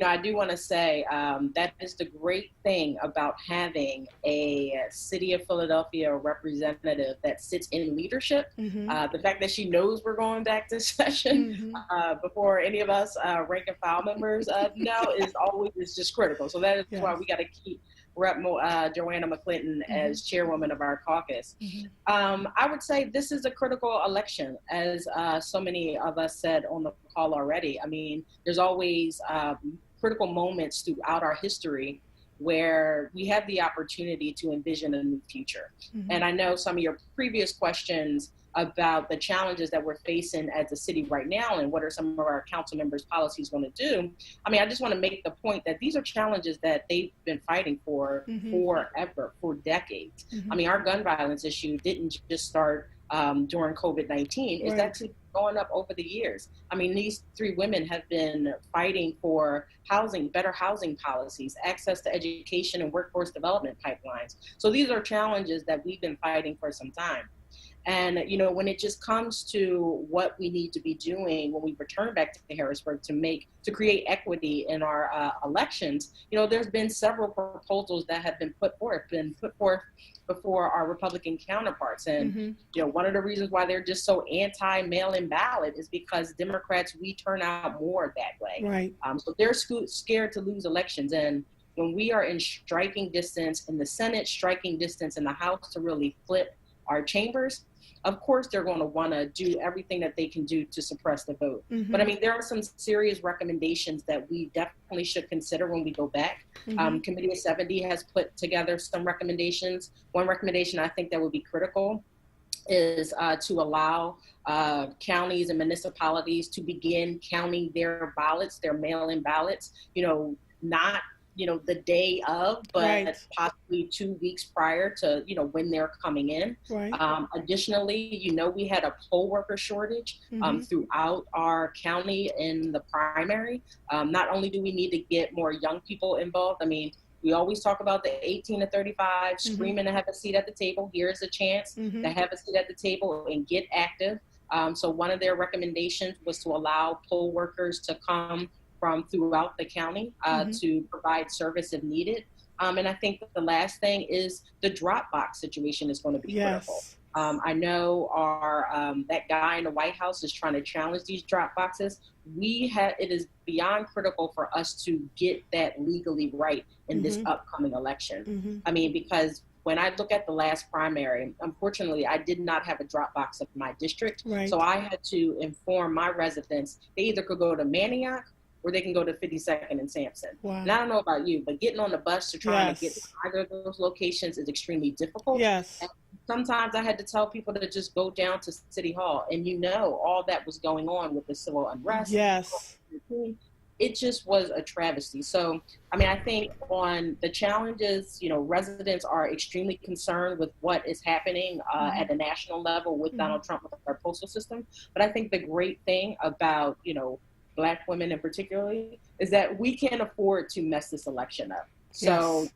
I do want to say that is the great thing about having a city of Philadelphia representative that sits in leadership. The fact that she knows we're going back to session before any of us rank and file members know is just critical. So that is why we got to keep Rep. Joanna McClinton as chairwoman of our caucus. I would say this is a critical election, as so many of us said on the call already. I mean, there's always critical moments throughout our history where we have the opportunity to envision a new future. And I know some of your previous questions about the challenges that we're facing as a city right now and what are some of our council members' policies going to do. I mean, I just want to make the point that these are challenges that they've been fighting for forever, for decades. I mean, our gun violence issue didn't just start during COVID-19. It's actually going up over the years. I mean, these three women have been fighting for housing, better housing policies, access to education and workforce development pipelines. So these are challenges that we've been fighting for some time. And, when it just comes to what we need to be doing when we return back to Harrisburg to create equity in our elections, there's been several proposals that have been put forth before our Republican counterparts. And, one of the reasons why they're just so anti-mail-in ballot is because Democrats, we turn out more that way. Right. So they're scared to lose elections. And when we are in striking distance in the Senate, striking distance in the House to really flip our chambers, of course they're going to want to do everything that they can do to suppress the vote. But I mean, there are some serious recommendations that we definitely should consider when we go back. Committee of 70 has put together some recommendations. One recommendation I think that would be critical is to allow counties and municipalities to begin counting their ballots, their mail-in ballots, not the day of, but possibly 2 weeks prior to, when they're coming in. Additionally, we had a poll worker shortage throughout our county in the primary. Not only do we need to get more young people involved, I mean, we always talk about the 18 to 35 screaming to have a seat at the table. Here's a chance to have a seat at the table and get active. So one of their recommendations was to allow poll workers to come from throughout the county to provide service if needed. And I think the last thing is the drop box situation is going to be critical. I know that guy in the White House is trying to challenge these drop boxes. It is beyond critical for us to get that legally right in this upcoming election. I mean, because when I look at the last primary, unfortunately, I did not have a drop box in my district. Right. So I had to inform my residents, they either could go to Manioc or they can go to 52nd and Sampson. Wow. And I don't know about you, but getting on the bus to try to get to Yes. either of those locations is extremely difficult. Yes. And sometimes I had to tell people to just go down to City Hall, and all that was going on with the civil unrest. Yes. It just was a travesty. So, I mean, I think on the challenges, residents are extremely concerned with what is happening at the national level with Donald Trump with our postal system. But I think the great thing about, Black women in particularly, is that we can't afford to mess this election up. So,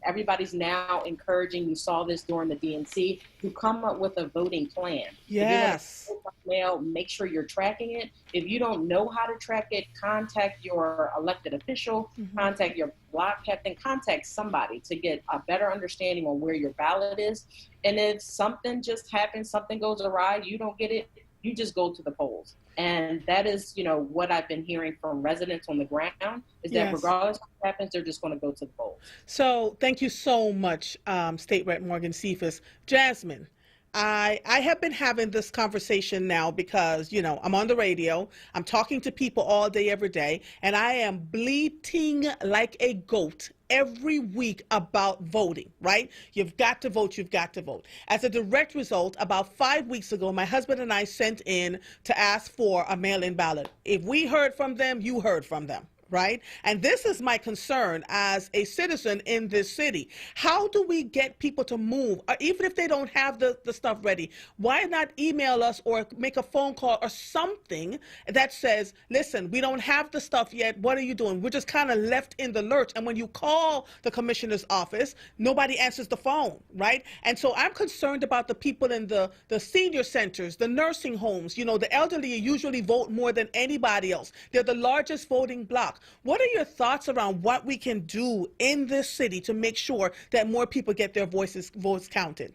everybody's now encouraging, you saw this during the DNC, to come up with a voting plan. Yes. If you're gonna vote by mail, make sure you're tracking it. If you don't know how to track it, contact your elected official, contact your block captain, contact somebody to get a better understanding on where your ballot is. And if something just happens, something goes awry, you don't get it, you just go to the polls. And that is, what I've been hearing from residents on the ground, is that regardless of what happens, they're just going to go to the polls. So thank you so much, State Rep Morgan Cephas. Jasmine, I have been having this conversation now because, I'm on the radio, I'm talking to people all day, every day, and I am bleating like a goat every week about voting, right? You've got to vote, you've got to vote. As a direct result, about 5 weeks ago, my husband and I sent in to ask for a mail-in ballot. If we heard from them, you heard from them. Right? And this is my concern as a citizen in this city. How do we get people to move, or even if they don't have the stuff ready? Why not email us or make a phone call or something that says, listen, we don't have the stuff yet. What are you doing? We're just kind of left in the lurch. And when you call the commissioner's office, nobody answers the phone, right? And so I'm concerned about the people in the senior centers, the nursing homes. The elderly usually vote more than anybody else. They're the largest voting bloc. What are your thoughts around what we can do in this city to make sure that more people get their votes counted?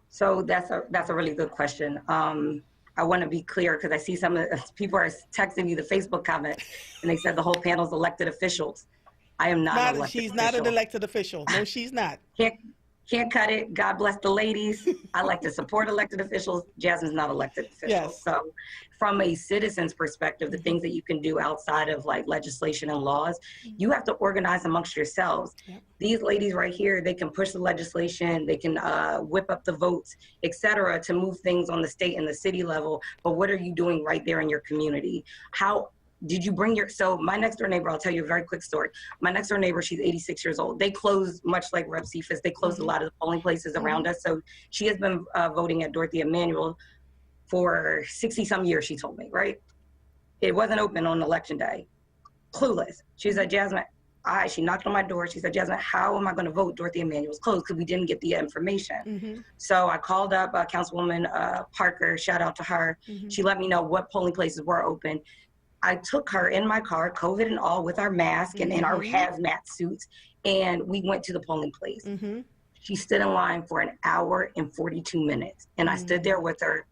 So that's a really good question. I want to be clear because I see some of the people are texting me the Facebook comment, and they said the whole panel's elected officials. I am not an elected She's official. not an elected official. No, she's not. Can't cut it. God bless the ladies. I like to support elected officials. Jasmine's not elected official. Yes. So from a citizen's perspective, the things that you can do outside of like legislation and laws, you have to organize amongst yourselves. Yep. These ladies right here, they can push the legislation, they can whip up the votes, etc., to move things on the state and the city level. But what are you doing right there in your community? How did you bring so my next door neighbor, I'll tell you a very quick story. My next door neighbor, she's 86 years old. They closed, much like Rep. Cephas, they closed a lot of the polling places around us. So she has been voting at Dorothy Emanuel for 60 some years, she told me, right? It wasn't open on election day. Clueless. She said, Jasmine, she knocked on my door. She said, Jasmine, how am I going to vote? Dorothy Emanuel's closed because we didn't get the information. So I called up Councilwoman Parker, shout out to her. She let me know what polling places were open. I took her in my car, COVID and all, with our mask and in our hazmat suits, and we went to the polling place. She stood in line for 1 hour and 42 minutes, and I stood there with her,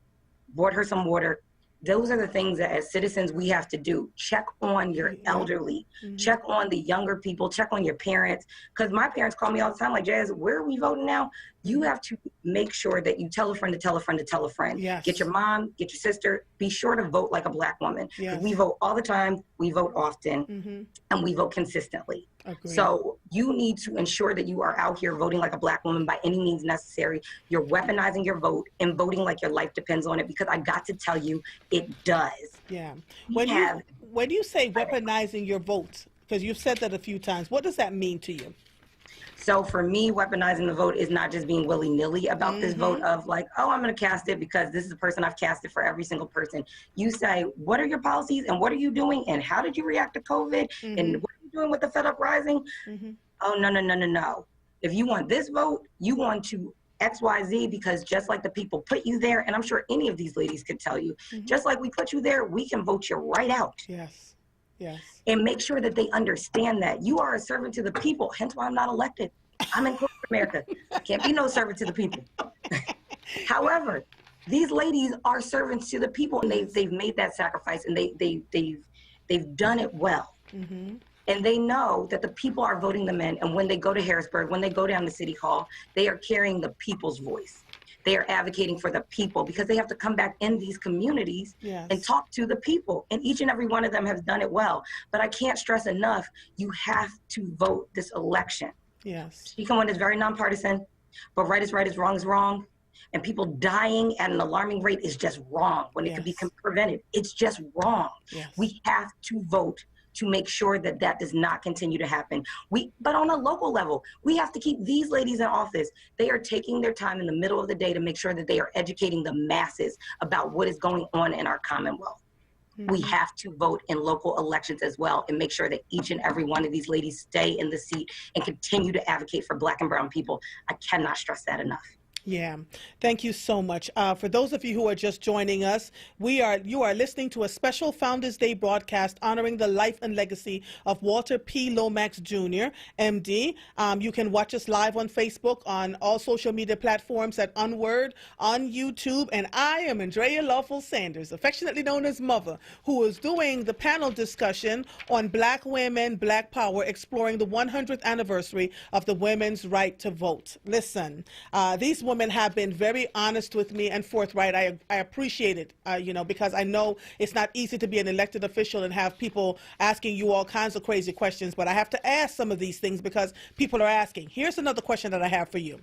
bought her some water. Those are the things that as citizens we have to do. Check on your elderly, check on the younger people, check on your parents. Because my parents call me all the time like, Jazz, where are we voting now? You have to make sure that you tell a friend to tell a friend to tell a friend. Yes. Get your mom, get your sister. Be sure to vote like a Black woman. Yes. We vote all the time, we vote often, and we vote consistently. Agreed. So you need to ensure that you are out here voting like a Black woman by any means necessary. You're weaponizing your vote and voting like your life depends on it, because I got to tell you, it does. Yeah. When you say weaponizing your vote, because you've said that a few times, what does that mean to you? So for me, weaponizing the vote is not just being willy-nilly about this vote of like, oh, I'm going to cast it because this is the person I've casted for every single person. You say, what are your policies and what are you doing and how did you react to COVID and what are you doing with the Fed Up Rising? Oh, no. If you want this vote, you want to XYZ, because just like the people put you there, and I'm sure any of these ladies could tell you, just like we put you there, we can vote you right out. Yes. Yes. And make sure that they understand that you are a servant to the people. Hence why I'm not elected. I'm in corporate America. I can't be no servant to the people. However, these ladies are servants to the people, and they've made that sacrifice, and they've done it well. And they know that the people are voting them in. And when they go to Harrisburg, when they go down to City Hall, they are carrying the people's voice. They are advocating for the people because they have to come back in these communities and talk to the people. And each and every one of them has done it well. But I can't stress enough, you have to vote this election. Yes. Speaking one is very nonpartisan, but right is right, is wrong. And people dying at an alarming rate is just wrong when it could be prevented. It's just wrong. Yes. We have to vote to make sure that that does not continue to happen. But on a local level, we have to keep these ladies in office. They are taking their time in the middle of the day to make sure that they are educating the masses about what is going on in our Commonwealth. We have to vote in local elections as well and make sure that each and every one of these ladies stay in the seat and continue to advocate for Black and brown people. I cannot stress that enough. Yeah, thank you so much. For those of you who are just joining us, you are listening to a special Founders Day broadcast honoring the life and legacy of Walter P. Lomax Jr., MD. You can watch us live on Facebook, on all social media platforms at onWURD, on YouTube, and I am Andrea Lawful Sanders, affectionately known as Mother, who is doing the panel discussion on Black women, Black power, exploring the 100th anniversary of the women's right to vote. Listen, these women have been very honest with me and forthright. I appreciate it, because I know it's not easy to be an elected official and have people asking you all kinds of crazy questions, but I have to ask some of these things because people are asking. Here's another question that I have for you.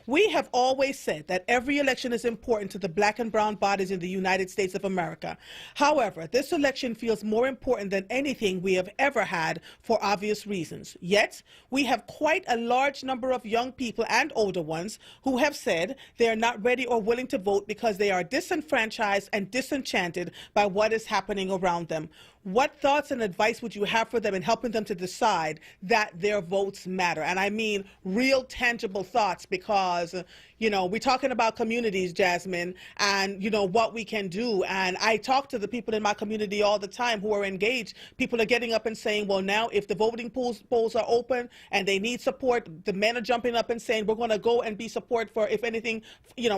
We have always said that every election is important to the Black and brown bodies in the United States of America. However, this election feels more important than anything we have ever had for obvious reasons. Yet, we have quite a large number of young people and older ones who have said they are not ready or willing to vote because they are disenfranchised and disenchanted by what is happening around them. What thoughts and advice would you have for them in helping them to decide that their votes matter? And I mean real tangible thoughts because, we're talking about communities, Jasmine, and, what we can do. And I talk to the people in my community all the time who are engaged. People are getting up and saying, well, now if the voting polls are open and they need support, the men are jumping up and saying, we're going to go and be support for if anything,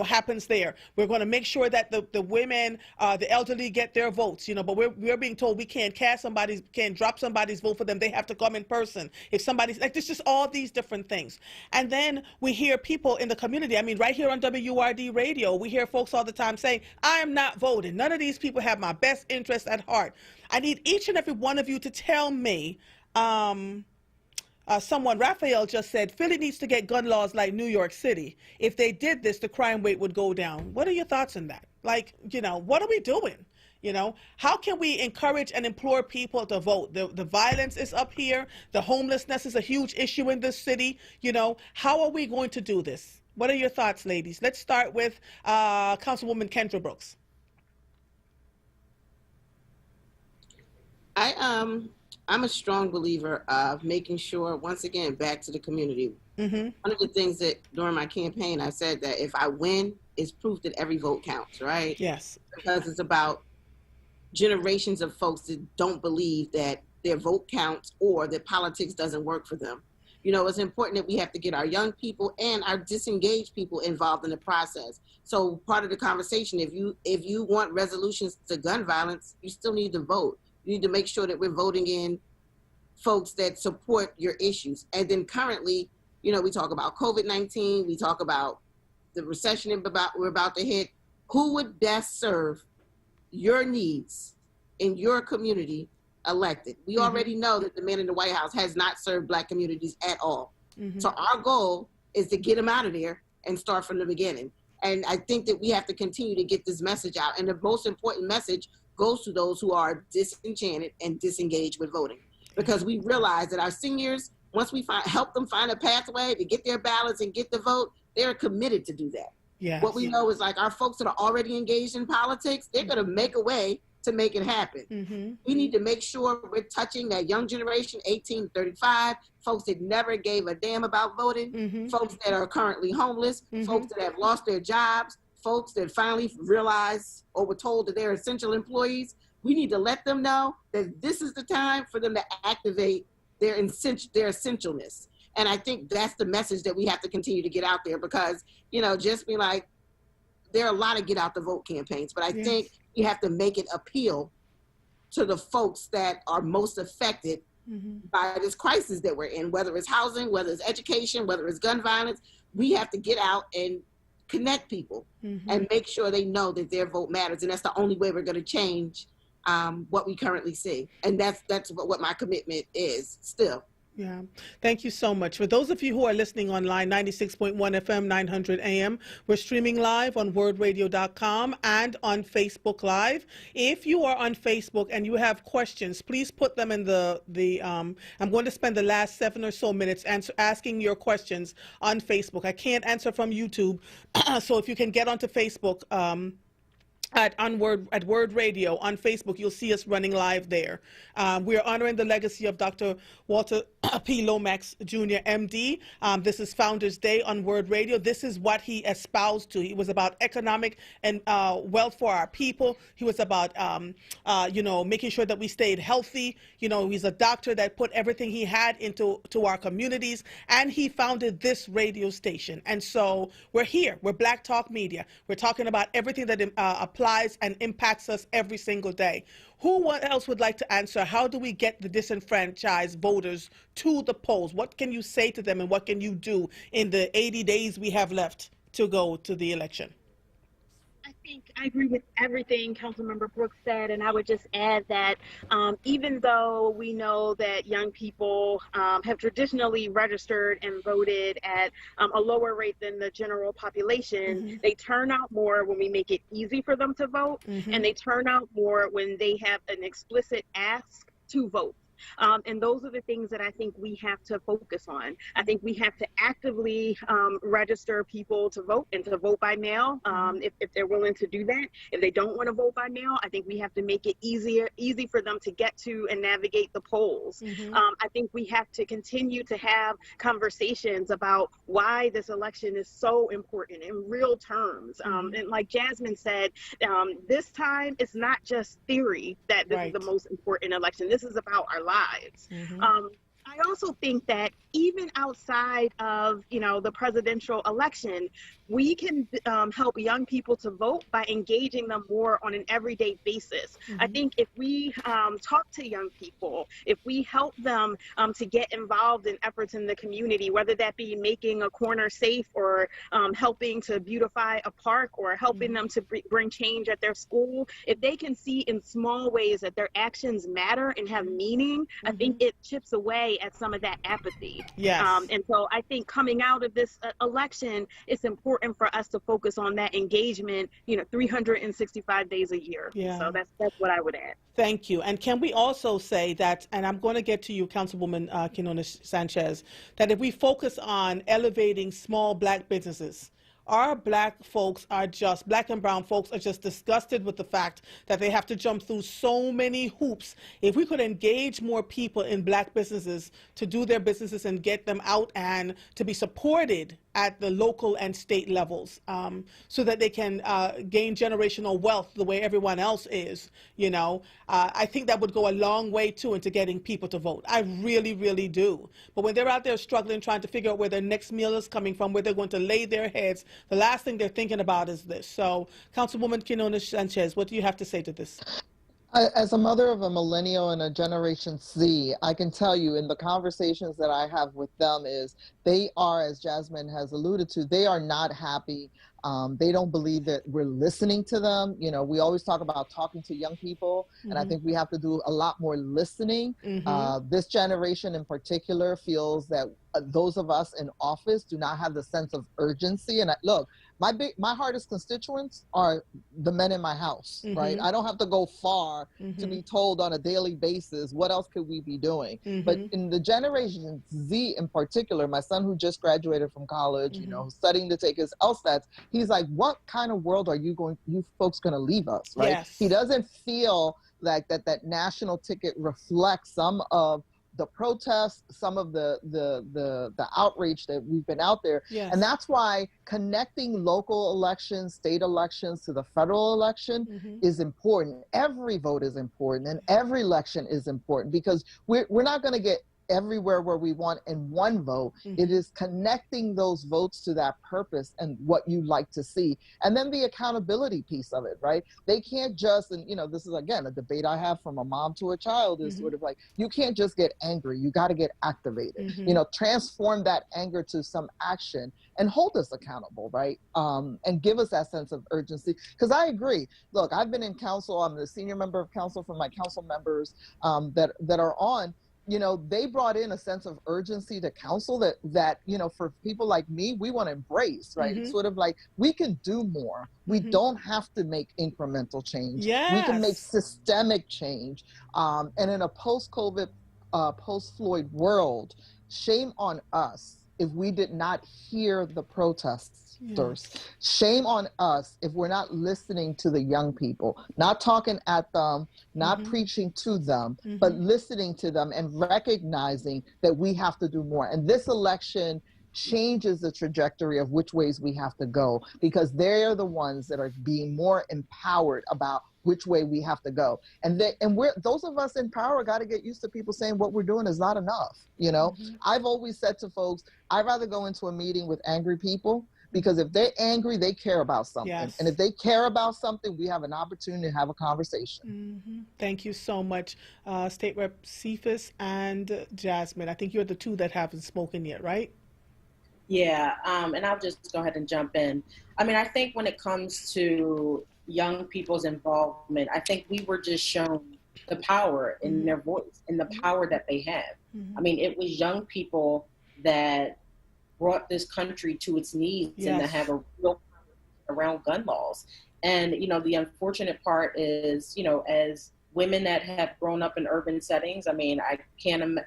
happens there. We're going to make sure that the women, the elderly get their votes, but we're being told we can't drop somebody's vote for them. They have to come in person. If somebody's there's just all these different things. And then we hear people in the community, right here on WURD radio, we hear folks all the time saying, I am not voting. None of these people have my best interest at heart. I need each and every one of you to tell me, Raphael just said, Philly needs to get gun laws like New York City. If they did this, the crime rate would go down. What are your thoughts on that? What are we doing? How can we encourage and implore people to vote? The violence is up here. The homelessness is a huge issue in this city. How are we going to do this? What are your thoughts, ladies? Let's start with Councilwoman Kendra Brooks. I'm a strong believer of making sure, once again, back to the community. One of the things that during my campaign, I said that if I win, it's proof that every vote counts, right? Yes. Because it's about generations of folks that don't believe that their vote counts or that politics doesn't work for them. It's important that we have to get our young people and our disengaged people involved in the process. So part of the conversation, if you want resolutions to gun violence, you still need to vote. You need to make sure that we're voting in folks that support your issues. And then currently, we talk about COVID-19, we talk about the recession we're about to hit. Who would best serve your needs in your community elected? We already know that the man in the White House has not served Black communities at all. So our goal is to get him out of there and start from the beginning. And I think that we have to continue to get this message out. And the most important message goes to those who are disenchanted and disengaged with voting. Because we realize that our seniors, once we help them find a pathway to get their ballots and get the vote, they're committed to do that. Yes. What we know is our folks that are already engaged in politics, they're going to make a way to make it happen. We need to make sure we're touching that young generation, 18 to 35, folks that never gave a damn about voting, folks that are currently homeless, folks that have lost their jobs, folks that finally realized or were told that they're essential employees. We need to let them know that this is the time for them to activate their essentialness. And I think that's the message that we have to continue to get out there because, just be there are a lot of get out the vote campaigns, but I think you have to make it appeal to the folks that are most affected by this crisis that we're in, whether it's housing, whether it's education, whether it's gun violence. We have to get out and connect people and make sure they know that their vote matters. And that's the only way we're going to change what we currently see. And that's what my commitment is still. Yeah. Thank you so much. For those of you who are listening online, 96.1 FM, 900 AM, we're streaming live on wordradio.com and on Facebook Live. If you are on Facebook and you have questions, please put them in I'm going to spend the last 7 or so minutes asking your questions on Facebook. I can't answer from YouTube, so if you can get onto Facebook, at Word Radio on Facebook, you'll see us running live there. We are honoring the legacy of Dr. Walter P. Lomax Jr., MD. This is Founders Day on Word Radio. This is what he espoused to. He was about economic and wealth for our people. He was about, making sure that we stayed healthy. He's a doctor that put everything he had into our communities, and he founded this radio station. And so we're here. We're Black Talk Media. We're talking about everything that applies and impacts us every single day. Who else would like to answer? How do we get the disenfranchised voters to the polls? What can you say to them, and what can you do in the 80 days we have left to go to the election? I think I agree with everything Councilmember Brooks said, and I would just add that even though we know that young people have traditionally registered and voted at a lower rate than the general population, they turn out more when we make it easy for them to vote, and they turn out more when they have an explicit ask to vote. And those are the things that I think we have to focus on. I think we have to actively register people to vote and to vote by mail if they're willing to do that. If they don't want to vote by mail, I think we have to make it easy for them to get to and navigate the polls. I think we have to continue to have conversations about why this election is so important in real terms. And like Jasmine said, this time it's not just theory that this is the most important election. This is about our lives. I also think that even outside of, the presidential election, we can help young people to vote by engaging them more on an everyday basis. I think if we talk to young people, if we help them to get involved in efforts in the community, whether that be making a corner safe or helping to beautify a park or helping them to bring change at their school, if they can see in small ways that their actions matter and have meaning, I think it chips away at some of that apathy. Yes. And so I think coming out of this election, it's important for us to focus on that engagement, 365 days a year. Yeah. So that's what I would add. Thank you. And can we also say that, and I'm going to get to you, Councilwoman Quinones Sanchez, that if we focus on elevating small Black businesses, our Black and brown folks are just disgusted with the fact that they have to jump through so many hoops. If we could engage more people in Black businesses to do their businesses and get them out and to be supported at the local and state levels, so that they can gain generational wealth the way everyone else is, I think that would go a long way too into getting people to vote. I really, really do. But when they're out there struggling, trying to figure out where their next meal is coming from, where they're going to lay their heads, the last thing they're thinking about is this. So, Councilwoman Quinones Sanchez, what do you have to say to this? As a mother of a millennial and a Generation Z, I can tell you in the conversations that I have with them is they are, as Jasmine has alluded to, they are not happy. They don't believe that we're listening to them. We always talk about talking to young people, and I think we have to do a lot more listening. This generation in particular feels that those of us in office do not have the sense of urgency. And look, my hardest constituents are the men in my house, right? I don't have to go far to be told on a daily basis, what else could we be doing? But in the Generation Z in particular, my son who just graduated from college, studying to take his LSATs, he's like, what kind of world are you folks going to leave us, right? Yes. He doesn't feel like that national ticket reflects some of the protests, some of the outrage that we've been out there. Yes. And that's why connecting local elections, state elections to the federal election is important. Every vote is important and every election is important because we're not going to get everywhere where we want in one vote. Mm-hmm. It is connecting those votes to that purpose and what you like to see. And then the accountability piece of it, right? They can't just, and this is again a debate I have from a mom to a child, is sort of like, you can't just get angry, you got to get activated. Transform that anger to some action and hold us accountable, right? And give us that sense of urgency. Because I agree. Look, I've been in council. I'm the senior member of council. For my council members that are on, they brought in a sense of urgency to council that for people like me, we want to embrace, right? It's sort of like, we can do more. We don't have to make incremental change. Yes. We can make systemic change. And in a post-COVID, post-Floyd world, shame on us if we did not hear the protesters. Shame on us if we're not listening to the young people, not talking at them, not preaching to them, but listening to them and recognizing that we have to do more. And this election changes the trajectory of which ways we have to go, because they're the ones that are being more empowered about which way we have to go. And those of us in power got to get used to people saying what we're doing is not enough. I've always said to folks, I'd rather go into a meeting with angry people, because if they're angry, they care about something. Yes. And if they care about something, we have an opportunity to have a conversation. Thank you so much, State Rep Cephas and Jasmine. I think you're the two that haven't spoken yet, right? Yeah, and I'll just go ahead and jump in. I mean, I think when it comes to young people's involvement, I think we were just shown the power in their voice and the power that they have. I mean, it was young people that brought this country to its knees and to have a real around gun laws. And, the unfortunate part is, as women that have grown up in urban settings, I mean, I can't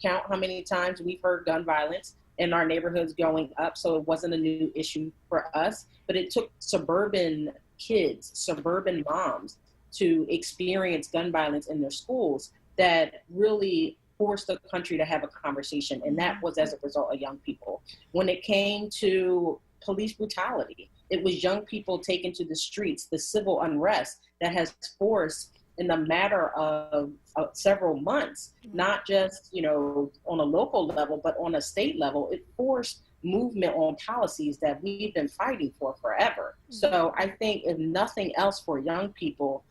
count how many times we've heard gun violence in our neighborhoods going up. So it wasn't a new issue for us, but it took suburban kids, suburban moms to experience gun violence in their schools that really forced the country to have a conversation. And that was as a result of young people. When it came to police brutality, it was young people taken to the streets, the civil unrest that has forced, in the matter of several months, not just, on a local level, but on a state level, it forced movement on policies that we've been fighting for forever. So I think if nothing else for young people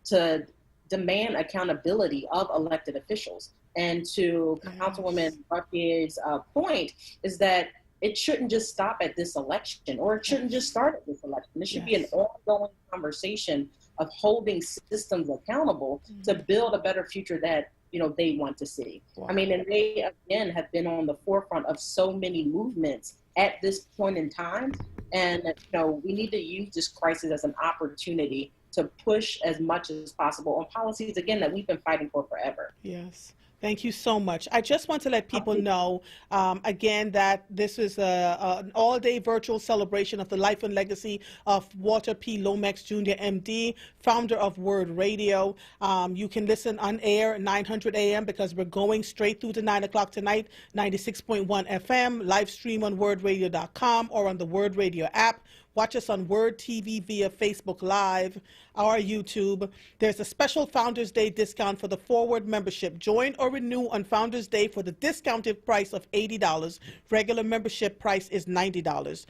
to demand accountability of elected officials. And to Councilwoman Buckier's point is that it shouldn't just stop at this election, or it shouldn't just start at this election. It should be an ongoing conversation of holding systems accountable to build a better future that they want to see. I mean, and they again have been on the forefront of so many movements at this point in time, and we need to use this crisis as an opportunity to push as much as possible on policies again that we've been fighting for forever. Yes. Thank you so much. I just want to let people know, again, that this is an all-day virtual celebration of the life and legacy of Walter P. Lomax, Jr., M.D., founder of onWURD Radio. You can listen on air at 900 a.m. because we're going straight through to 9 o'clock tonight, 96.1 FM, live stream on WordRadio.com or on the onWURD Radio app. Watch us on onWURD TV via Facebook Live or YouTube. There's a special Founders Day discount for the Forward membership. Join or renew on Founders Day for the discounted price of $80. Regular membership price is $90.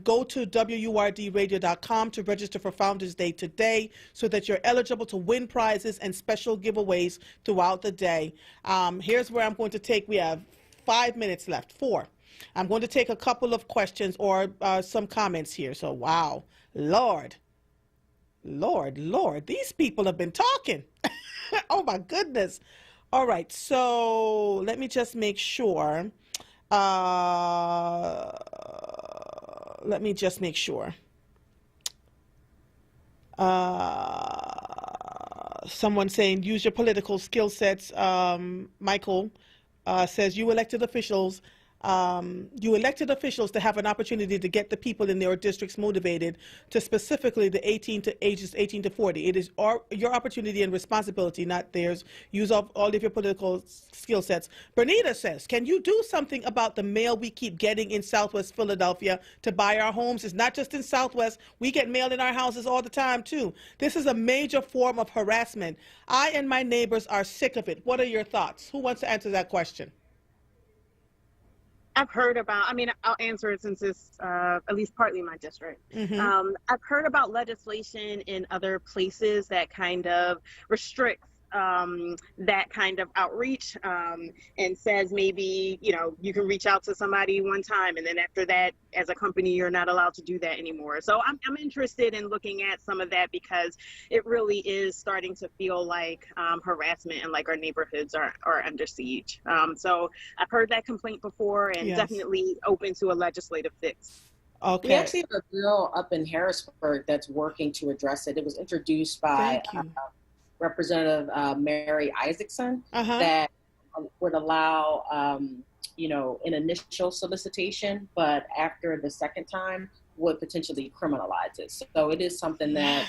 Go to WURDradio.com to register for Founders Day today so that you're eligible to win prizes and special giveaways throughout the day. Here's where I'm going to take, we have 5 minutes left, 4. I'm going to take a couple of questions or some comments here. So, wow, Lord, these people have been talking. Oh, my goodness. All right, so let me just make sure. Someone saying, use your political skill sets. Michael says, you elected officials you elected officials to have an opportunity to get the people in their districts motivated to specifically the ages 18 to 40. It is your opportunity and responsibility, not theirs. Use all of your political skill sets. Bernita says, can you do something about the mail we keep getting in Southwest Philadelphia to buy our homes? It's not just in Southwest. We get mail in our houses all the time, too. This is a major form of harassment. I and my neighbors are sick of it. What are your thoughts? Who wants to answer that question? I've heard about, I mean, I'll answer it since it's at least partly my district. I've heard about legislation in other places that kind of restricts that kind of outreach and says maybe, you know, you can reach out to somebody one time and then after that, as a company, you're not allowed to do that anymore. So I'm interested in looking at some of that because it really is starting to feel like harassment and like our neighborhoods are under siege. So I've heard that complaint before and definitely open to a legislative fix. Okay. We actually have a bill up in Harrisburg that's working to address it. It was introduced by Representative Mary Isaacson that would allow, you know, an initial solicitation, but after the second time would potentially criminalize it. So it is something that,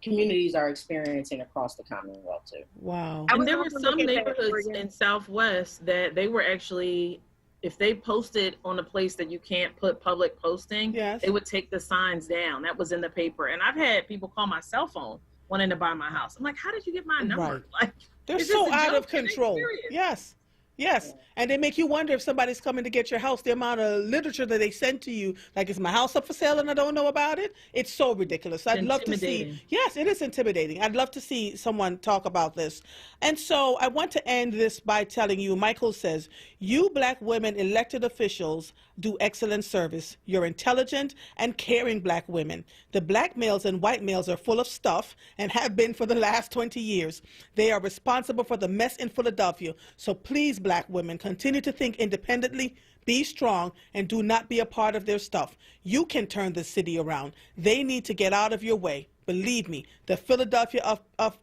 communities are experiencing across the Commonwealth too. Wow. And there were some neighborhoods in Southwest that they were actually, if they posted on a place that you can't put public posting, they would take the signs down. That was in the paper. And I've had people call my cell phone wanting to buy my house. I'm like, how did you get my number? Like, they're so out of control. Yes. Yes. And they make you wonder if somebody's coming to get your house, the amount of literature that they send to you, like, is my house up for sale and I don't know about it? It's so ridiculous. I'd love to see. Yes, it is intimidating. I'd love to see someone talk about this. And so I want to end this by telling you, Michael says, you Black women elected officials do excellent service. You're intelligent and caring Black women. The Black males and white males are full of stuff and have been for the last 20 years. They are responsible for the mess in Philadelphia. So please, Black women, continue to think independently, be strong, and do not be a part of their stuff. You can turn the city around. They need to get out of your way. Believe me, the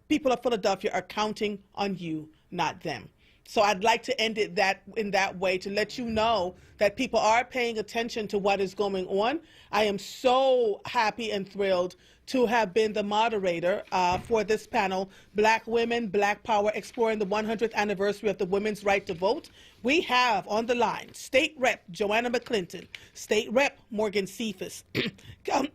people of Philadelphia are counting on you, not them. So I'd like to end it in that way to let you know that people are paying attention to what is going on. I am so happy and thrilled to have been the moderator for this panel, Black Women, Black Power, exploring the 100th anniversary of the women's right to vote. We have on the line State Rep Joanna McClinton, State Rep Morgan Cephas,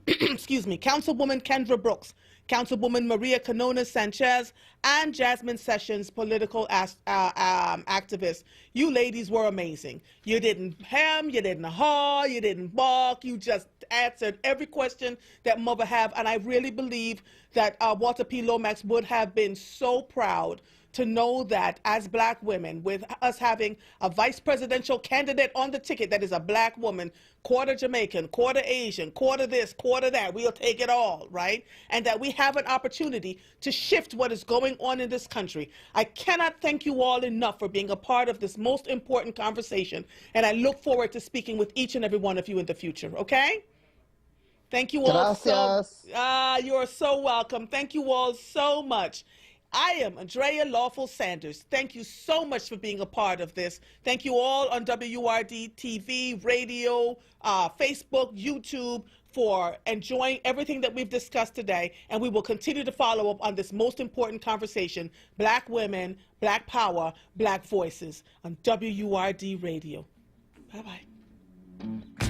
excuse me, Councilwoman Kendra Brooks, Councilwoman Maria Canones Sanchez, and Jasmine Sessions, political activist. You ladies were amazing. You didn't hem, you didn't haw, you didn't balk. You just answered every question that Mother have. And I really believe that Walter P. Lomax would have been so proud to know that as Black women, with us having a vice presidential candidate on the ticket that is a Black woman, quarter Jamaican, quarter Asian, quarter this, quarter that, we'll take it all, right? And that we have an opportunity to shift what is going on in this country. I cannot thank you all enough for being a part of this most important conversation, and I look forward to speaking with each and every one of you in the future, okay? Thank you all. You are so welcome. Thank you all so much. I am Andrea Lawful Sanders. Thank you so much for being a part of this. Thank you all on WURD TV, radio, Facebook, YouTube, for enjoying everything that we've discussed today. And we will continue to follow up on this most important conversation, Black women, Black power, Black voices on WURD Radio. Bye-bye.